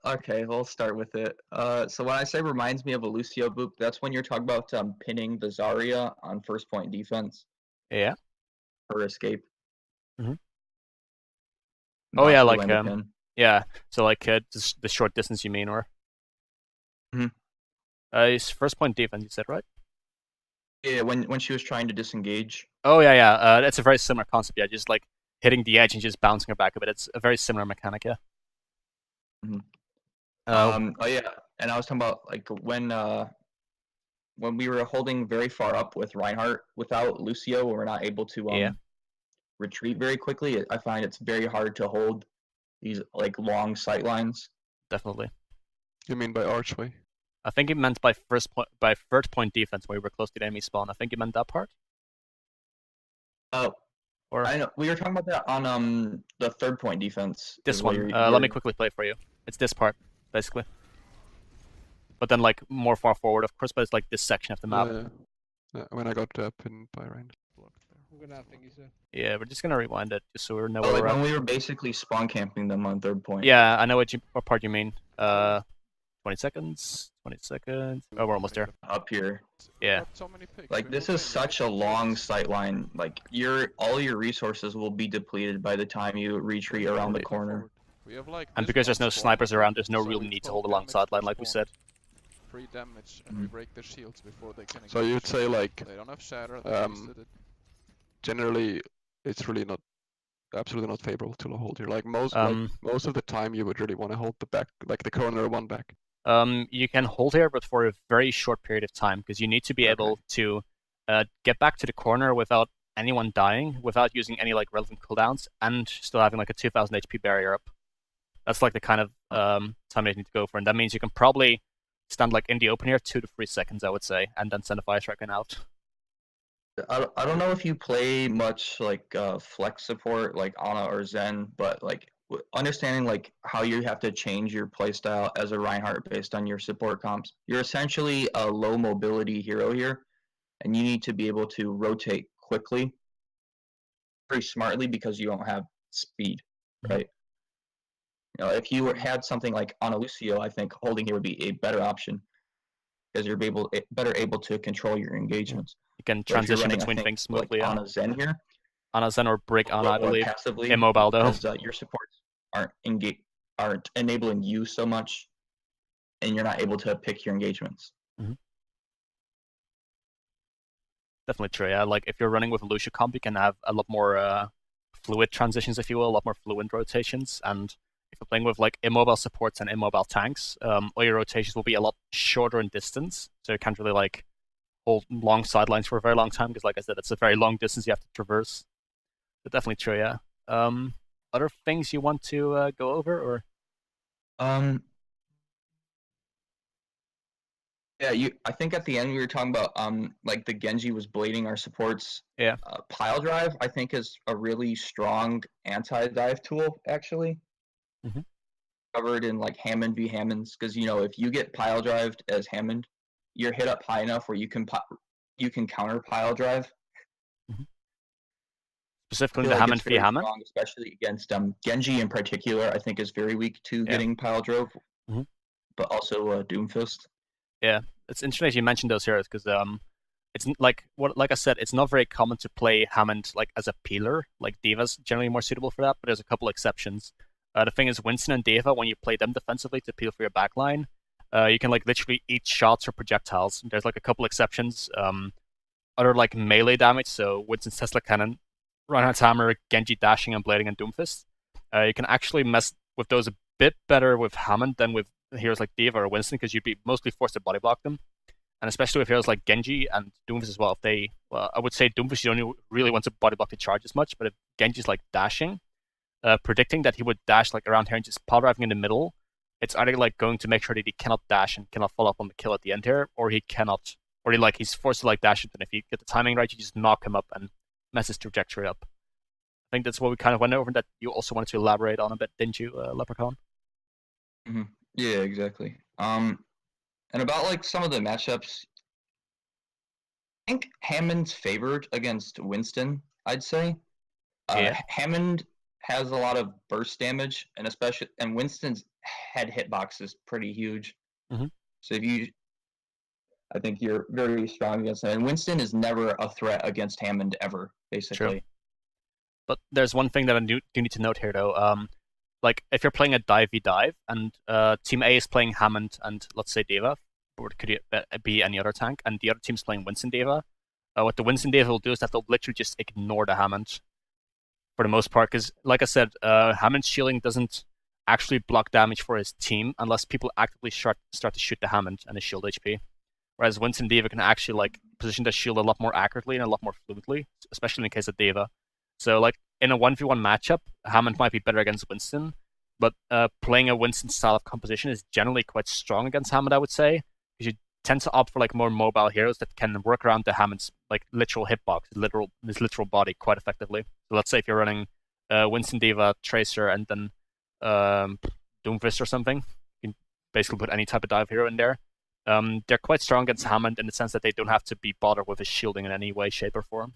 Okay, we'll start with it. So when I say reminds me of a Lucio boop, that's when you're talking about pinning the Zarya on first point defense. Yeah. For escape. Mhm. Oh yeah, like pin. yeah. So like the short distance, you mean, or? Mhm. It's first point defense. You said right? Yeah, when she was trying to disengage. Oh yeah. That's a very similar concept. Yeah, just like hitting the edge and just bouncing her back a bit. It's a very similar mechanic. Yeah. Mm-hmm. Oh yeah, and I was talking about like when we were holding very far up with Reinhardt without Lucio, we're not able to retreat very quickly. I find it's very hard to hold these like long sight lines. Definitely. You mean by archway? I think it meant by third point defense where we were close to the enemy spawn. I think it meant that part. Oh. Or I know we were talking about that on the third point defense. This one. Let me quickly play for you. It's this part, basically. But then like more far forward, of course, but it's like this section of the map. Yeah, when I got pinned by Reinhardt. I'm gonna have thingy soon. Yeah, we're just gonna rewind it just so we know where we're at. at. When we were basically spawn camping them on third point. Yeah, I know what part you mean. 20 seconds. 20 seconds. Oh, we're almost there. Up here. Yeah. Like this is such a long sight line. Like all your resources will be depleted by the time you retreat around the corner. And because there's no snipers around, there's no real need to hold a long sideline, like we said. Free damage, and we break their shields before they can. So you'd say like they don't have shatter. They generally, it's really not absolutely not favorable to hold here. Like most of the time, you would really want to hold the back, like the corner one back. You can hold here, but for a very short period of time, because you need to be able to get back to the corner without anyone dying without using any like relevant cooldowns and still having like a 2000 HP barrier up. That's like the kind of time you need to go for, and that means you can probably stand like in the open here 2 to 3 seconds, I would say, and then send a fire strike out. I don't know if you play much like flex support like Ana or Zen, but like understanding like how you have to change your playstyle as a Reinhardt based on your support comps. You're essentially a low mobility hero here, and you need to be able to rotate quickly, very smartly, because you don't have speed, right? You know, if you had something like Ana Lucio, I think holding here would be a better option because you're better able to control your engagements. You can transition between things smoothly. Like Ana Zen here. Ana Zen or Brick Ana, I believe. Passively, immobile though. Because your supports aren't enabling you so much, and you're not able to pick your engagements. Definitely true. Yeah, like if you're running with a Lucio comp, you can have a lot more fluid transitions, if you will, a lot more fluid rotations. And if you're playing with like immobile supports and immobile tanks, all your rotations will be a lot shorter in distance, so you can't really like hold long sidelines for a very long time because, like I said, it's a very long distance you have to traverse. But definitely true. Yeah. Other things you want to go over, or? Yeah, I think at the end we were talking about like the Genji was blading our supports. Yeah. Pile drive, I think, is a really strong anti-dive tool, actually. Covered in like Hammond v Hammonds, because you know if you get pile drived as Hammond, you're hit up high enough where you can counter pile drive. Specifically the Hammond v Hammond, especially against Genji in particular, I think is very weak to getting pile drove, but also Doomfist. Yeah, it's interesting you mentioned those heroes because it's like I said, it's not very common to play Hammond like as a peeler. Like Diva's generally more suitable for that, but there's a couple exceptions. The thing is, Winston and Diva, when you play them defensively to peel for your backline, you can like literally eat shots or projectiles. There's like a couple exceptions. Other like melee damage, so Winston's Tesla Cannon, Reinhardt's Hammer, Genji dashing and blading, and Doomfist. You can actually mess with those a bit better with Hammond than with heroes like Diva or Winston, because you'd be mostly forced to body block them. And especially with heroes like Genji and Doomfist as well, if they, well, I would say Doomfist you only really want to body block the charge as much, but if Genji's like dashing, predicting that he would dash like around here and just power driving in the middle, it's either like going to make sure that he cannot dash and cannot follow up on the kill at the end here, or he cannot, or he's forced to like dash it, and if you get the timing right, you just knock him up and mess his trajectory up. I think that's what we kind of went over, that you also wanted to elaborate on a bit, didn't you, Leprechaun? Yeah, exactly. And about like some of the matchups, I think Hammond's favored against Winston, I'd say. Hammond has a lot of burst damage, and Winston's head hitbox is pretty huge. So I think you're very strong against him. And Winston is never a threat against Hammond ever, basically. True. But there's one thing that I do need to note here, though. Like, if you're playing a dive v dive, and Team A is playing Hammond and, let's say, Diva, or it could be any other tank, and the other team's playing Winston Diva, what the Winston Diva will do is that they'll literally just ignore the Hammond for the most part, because, like I said, Hammond's shielding doesn't actually block damage for his team unless people actively start to shoot the Hammond and his shield HP. Whereas Winston Diva can actually like position the shield a lot more accurately and a lot more fluidly, especially in the case of Diva. So like in a 1v1 matchup, Hammond might be better against Winston, but playing a Winston style of composition is generally quite strong against Hammond, I would say, because you tend to opt for like more mobile heroes that can work around the Hammond's like literal hitbox, his literal body quite effectively. So let's say if you're running Winston Diva, Tracer, and then Doomfist or something, you can basically put any type of dive hero in there. They're quite strong against Hammond in the sense that they don't have to be bothered with his shielding in any way, shape, or form.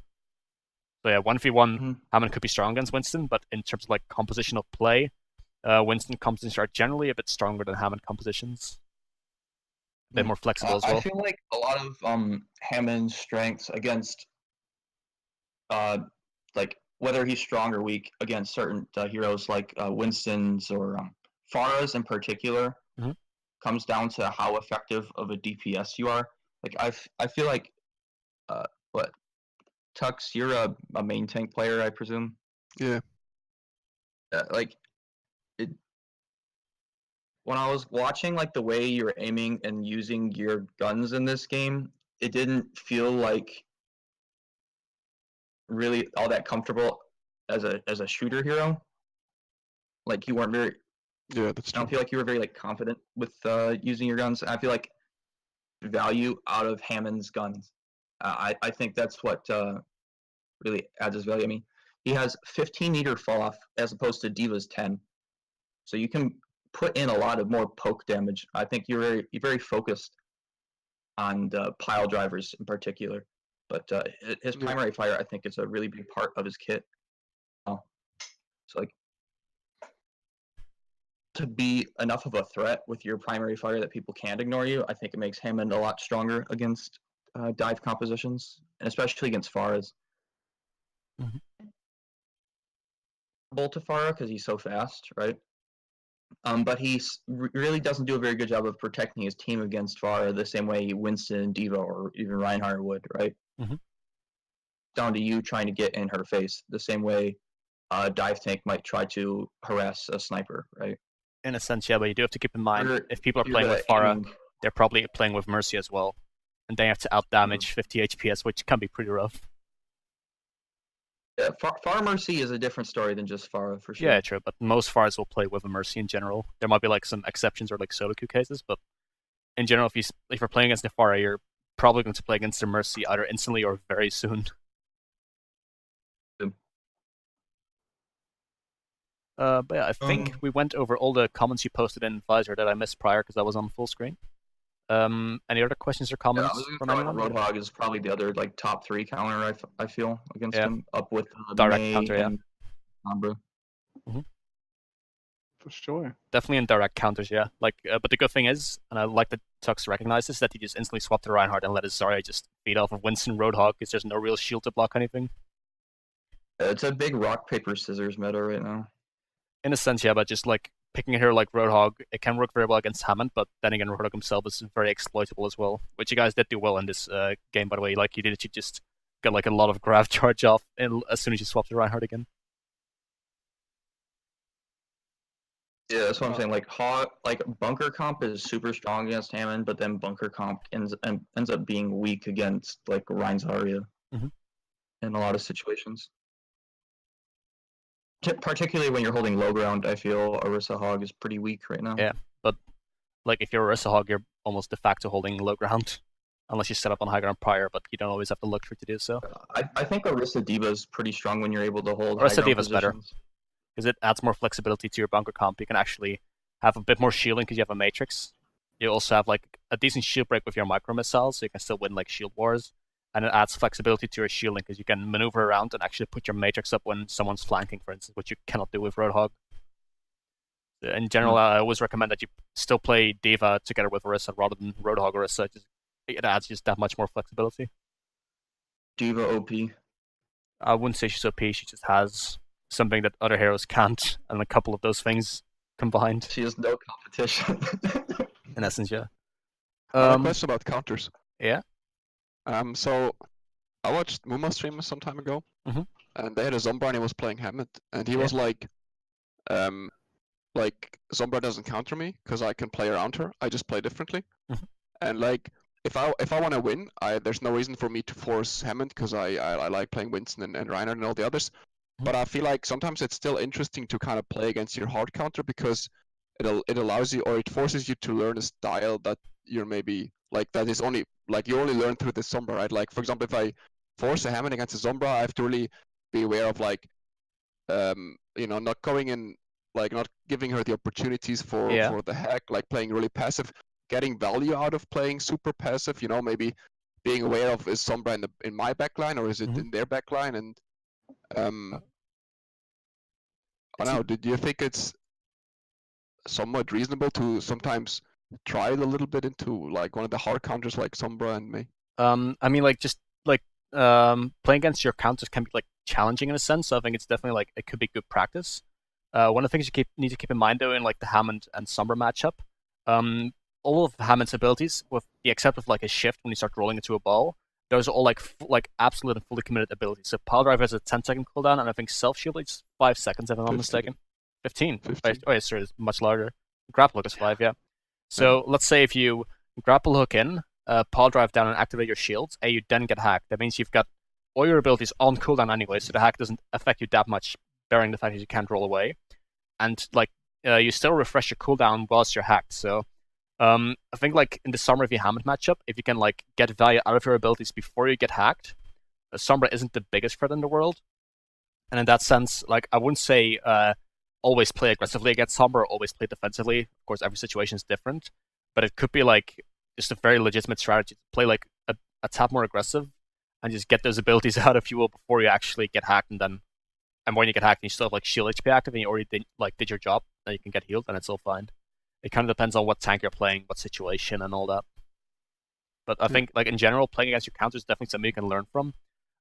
So yeah, 1v1, Hammond could be strong against Winston, but in terms of like composition of play, Winston compositions are generally a bit stronger than Hammond compositions. A bit more flexible as well. I feel like a lot of Hammond's strengths against, like whether he's strong or weak against certain heroes like Winston's or Pharah's in particular, comes down to how effective of a DPS you are. Like I feel like Tux, you're a main tank player, I presume. Yeah. When I was watching like the way you're aiming and using your guns in this game, it didn't feel like really all that comfortable as a shooter hero. Like you weren't very. Yeah, that's I don't true. feel like you were very like confident with using your guns. I feel like value out of Hammond's guns. I think that's what really adds his value. I mean, he has 15-meter fall off as opposed to D.Va's 10, so you can put in a lot of more poke damage. I think you're very focused on the pile drivers in particular, but his primary fire I think is a really big part of his kit. So like to be enough of a threat with your primary fire that people can't ignore you, I think it makes Hammond a lot stronger against dive compositions, and especially against Faras. To Farah because he's so fast, right? But he really doesn't do a very good job of protecting his team against Farah the same way Winston, D.Va, or even Reinhardt would, right? Down to you trying to get in her face the same way a dive tank might try to harass a sniper, right? In a sense, yeah, but you do have to keep in mind, if people are playing with Farah, they're probably playing with Mercy as well. And they have to out-damage 50 HPS, which can be pretty rough. Yeah, Farah Mercy is a different story than just Farah, for sure. Yeah, true, but most Faras will play with a Mercy in general. There might be like some exceptions or like solo queue cases, but in general, if you're playing against a Farah, you're probably going to play against a Mercy either instantly or very soon. But yeah, I think we went over all the comments you posted in Visor that I missed prior because I was on full screen. Any other questions or comments from anyone? Roadhog is probably the other like top 3 counter I feel against him, up with direct May counter, and Sombra. For sure. Definitely in direct counters, yeah. Like, but the good thing is, and I like that Tux recognizes that he just instantly swapped to Reinhardt and let his Zarya just feed off of Winston Roadhog because there's no real shield to block anything. It's a big rock paper scissors meta right now. In a sense, yeah, but just like picking a hero like Roadhog, it can work very well against Hammond, but then again, Roadhog himself is very exploitable as well, which you guys did do well in this game, by the way. Like, you just got like a lot of grab charge off as soon as you swapped to Reinhardt again. Yeah, that's what I'm saying. Like bunker comp is super strong against Hammond, but then bunker comp ends up being weak against like Rein Zarya in a lot of situations. Particularly when you're holding low ground, I feel Orisa Hog is pretty weak right now. Yeah, but like if you're Orisa Hog, you're almost de facto holding low ground, unless you set up on high ground prior, but you don't always have the luxury to do so. I think Orisa D.Va is pretty strong when you're able to hold Orisa D.Va is better, because it adds more flexibility to your bunker comp. You can actually have a bit more shielding because you have a Matrix. You also have like a decent shield break with your micro missiles, so you can still win like shield wars. And it adds flexibility to your shielding because you can maneuver around and actually put your Matrix up when someone's flanking, for instance, which you cannot do with Roadhog. In general, I always recommend that you still play D.Va together with Orisa rather than Roadhog Orisa. It adds just that much more flexibility. D.Va OP. I wouldn't say she's OP, she just has something that other heroes can't, and a couple of those things combined. She has no competition. In essence, yeah. A question about counters. Yeah? So I watched Muma stream some time ago, and they had a Zombra and he was playing Hammond, and he was like Zombra doesn't counter me because I can play around her. I just play differently, and like if I want to win, there's no reason for me to force Hammond because I like playing Winston and Reinhardt and all the others. But I feel like sometimes it's still interesting to kind of play against your hard counter because it allows you or it forces you to learn a style that you're maybe like that is only like you only learn through the Sombra, right? Like for example, if I force a Hammond against a Sombra, I have to really be aware of like not going in, like not giving her the opportunities for the hack, like playing really passive, getting value out of playing super passive, maybe being aware of is Sombra in my backline or is it in their backline, and I don't know, do you think it's somewhat reasonable to sometimes try it a little bit into like one of the hard counters like Sombra and me? I mean, like just like playing against your counters can be like challenging in a sense. So I think it's definitely like it could be good practice. One of the things you need to keep in mind though in like the Hammond and Sombra matchup, all of Hammond's abilities, with the except of like a shift when you start rolling into a ball, those are all like absolute and fully committed abilities. So Pile Drive has a 10-second cooldown, and I think Self Shield is 5 seconds if I'm not mistaken. 15. Oh, yeah, sorry, it's much larger. Grapple Hook is 5, yeah. So let's say if you grapple hook in, Pile Drive down and activate your shields, and you then get hacked. That means you've got all your abilities on cooldown anyway, so the hack doesn't affect you that much, bearing the fact that you can't roll away. And like you still refresh your cooldown whilst you're hacked. So I think like in the Sombra v Hammond matchup, if you can like get value out of your abilities before you get hacked, Sombra isn't the biggest threat in the world. And in that sense, like I wouldn't say always play aggressively against Sombra or always play defensively. Of course, every situation is different, but it could be like just a very legitimate strategy to play like a tad more aggressive and just get those abilities out, if you will, before you actually get hacked. And when you get hacked and you still have like shield HP active and you already did your job, then you can get healed and it's all fine. It kind of depends on what tank you're playing, what situation, and all that. But I think like in general, playing against your counters is definitely something you can learn from,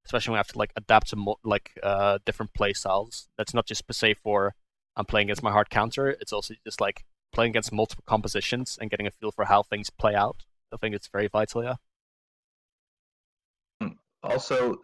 especially when you have to like adapt to different play styles. That's not just per se for I'm playing against my hard counter. It's also just like playing against multiple compositions and getting a feel for how things play out. I think it's very vital, yeah. Also,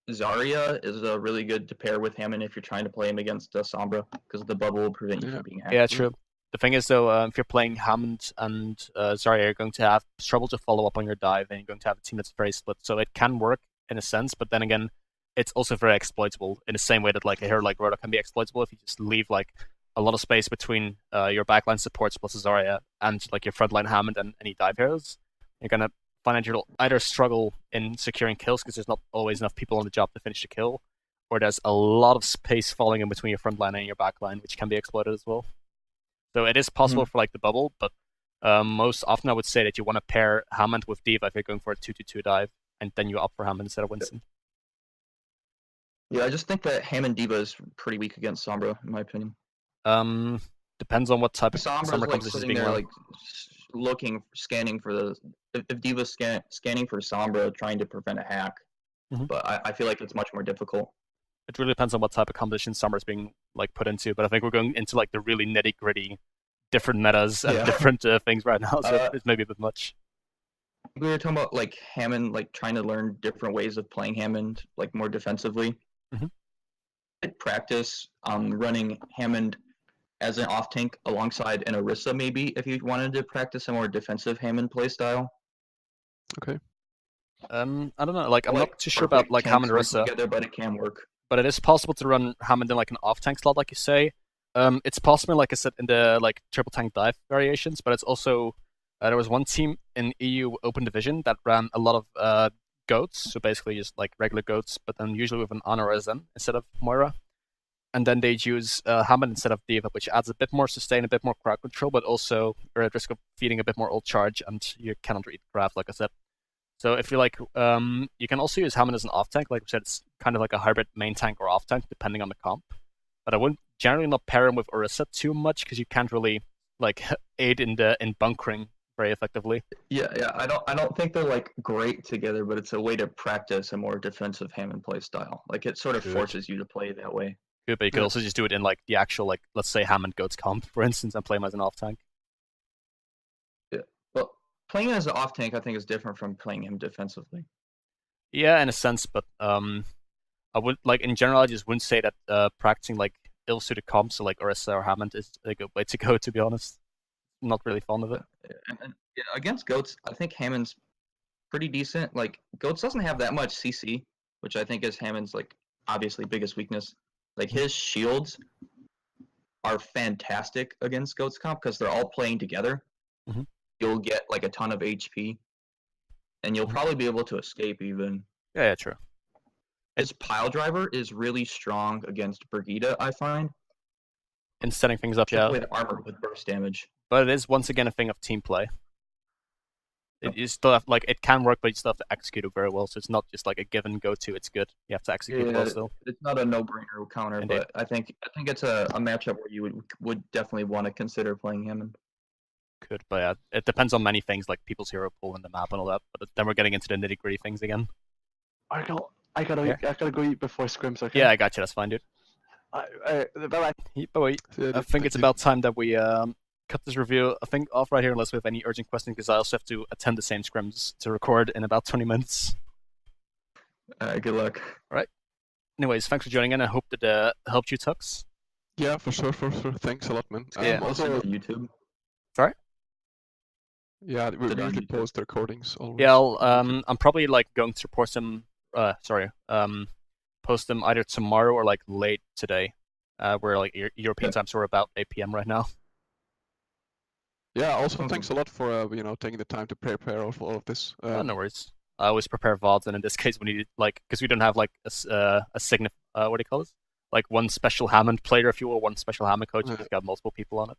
Zarya is really good to pair with Hammond if you're trying to play him against Sombra, because the bubble will prevent you from being hacked. Yeah, true. The thing is, though, if you're playing Hammond and Zarya, you're going to have trouble to follow up on your dive, and you're going to have a team that's very split. So it can work in a sense, but then again, it's also very exploitable in the same way that like a hero like Rhoda can be exploitable if you just leave like a lot of space between your backline supports plus Zarya and like your frontline Hammond and any dive heroes. You're gonna find that you'll either struggle in securing kills because there's not always enough people on the job to finish the kill, or there's a lot of space falling in between your frontline and your backline, which can be exploited as well. So it is possible for like the bubble, but most often I would say that you want to pair Hammond with D.Va if you're going for a 2-2-2 dive, and then you opt for Hammond instead of Winston. Yeah, I just think that Hammond D.Va is pretty weak against Sombra, in my opinion. Depends on what type of Sombra's Sombra like composition is sitting being there, run. like scanning for the. If D.Va's scanning for Sombra, trying to prevent a hack, but I feel like it's much more difficult. It really depends on what type of composition Sombra is being like put into, but I think we're going into like the really nitty gritty, different metas and different things right now, so it's maybe a bit much. We were talking about like Hammond, like trying to learn different ways of playing Hammond, like more defensively. I'd practice running Hammond as an off tank alongside an Orisa, maybe if you wanted to practice a more defensive Hammond playstyle. Okay. I don't know. Like I'm not too sure about like Hammond Orisa together, but it can work. But it is possible to run Hammond in like an off tank slot, like you say. It's possible, like I said, in the like triple tank dive variations, but it's also there was one team in EU Open Division that ran a lot of goats, so basically just like regular goats, but then usually with an Ana or a Zen instead of Moira. And then they'd use Hammond instead of D.Va, which adds a bit more sustain, a bit more crowd control, but also you're at risk of feeding a bit more ult charge, and you cannot read craft, like I said. So if you like, you can also use Hammond as an off tank. Like we said, it's kind of like a hybrid main tank or off tank, depending on the comp. But I wouldn't generally not pair him with Orisa too much because you can't really like aid in bunkering very effectively. Yeah. I don't think they're like great together, but it's a way to practice a more defensive Hammond play style. Like it sort of forces you to play that way. Good, but you could also just do it in like the actual like let's say Hammond Goats comp, for instance, and play him as an off tank. Yeah. Well, playing as an off tank, I think, is different from playing him defensively. Yeah, in a sense, but I would like in general, I just wouldn't say that practicing like ill-suited comps, so like Orisa or Hammond, is a good way to go. To be honest, I'm not really fond of it. And against Goats, I think Hammond's pretty decent. Like Goats doesn't have that much CC, which I think is Hammond's like obviously biggest weakness. Like his shields are fantastic against Goats comp because they're all playing together. You'll get like a ton of HP, and you'll probably be able to escape even. Yeah, true. His pile driver is really strong against Brigida, I find. In setting things up, yeah. With armor with burst damage. But it is once again a thing of team play. You still have like it can work, but you still have to execute it very well. So it's not just like a given go-to. It's good. You have to execute it well still. It's not a no-brainer counter, but I think it's a matchup where you would definitely want to consider playing Hammond. Could, but yeah, it depends on many things like people's hero pool and the map and all that. But then we're getting into the nitty-gritty things again. Argyll, I gotta go eat before scrims. Okay. Yeah, I got you. That's fine, dude. Bye bye. Bye. I think it's about time that we cut this review, I think, off right here unless we have any urgent questions, because I also have to attend the same scrims to record in about 20 minutes. Good luck. All right. Anyways, thanks for joining in. I hope that helped you, Tux. Yeah, for sure. Thanks a lot, man. Yeah. Also YouTube. Sorry? Yeah, we Did I usually need to- post the recordings always. Yeah, I'm probably like going to post them. Post them either tomorrow or like late today. We're like European time, so we're about 8 p.m. right now. Yeah. Also, Okay. thanks a lot for taking the time to prepare all of this. No worries. I always prepare VODs, and in this case, we need like because we don't have like a what do you call this? Like one special Hammond player, if you will, one special Hammond coach. We've got multiple people on it.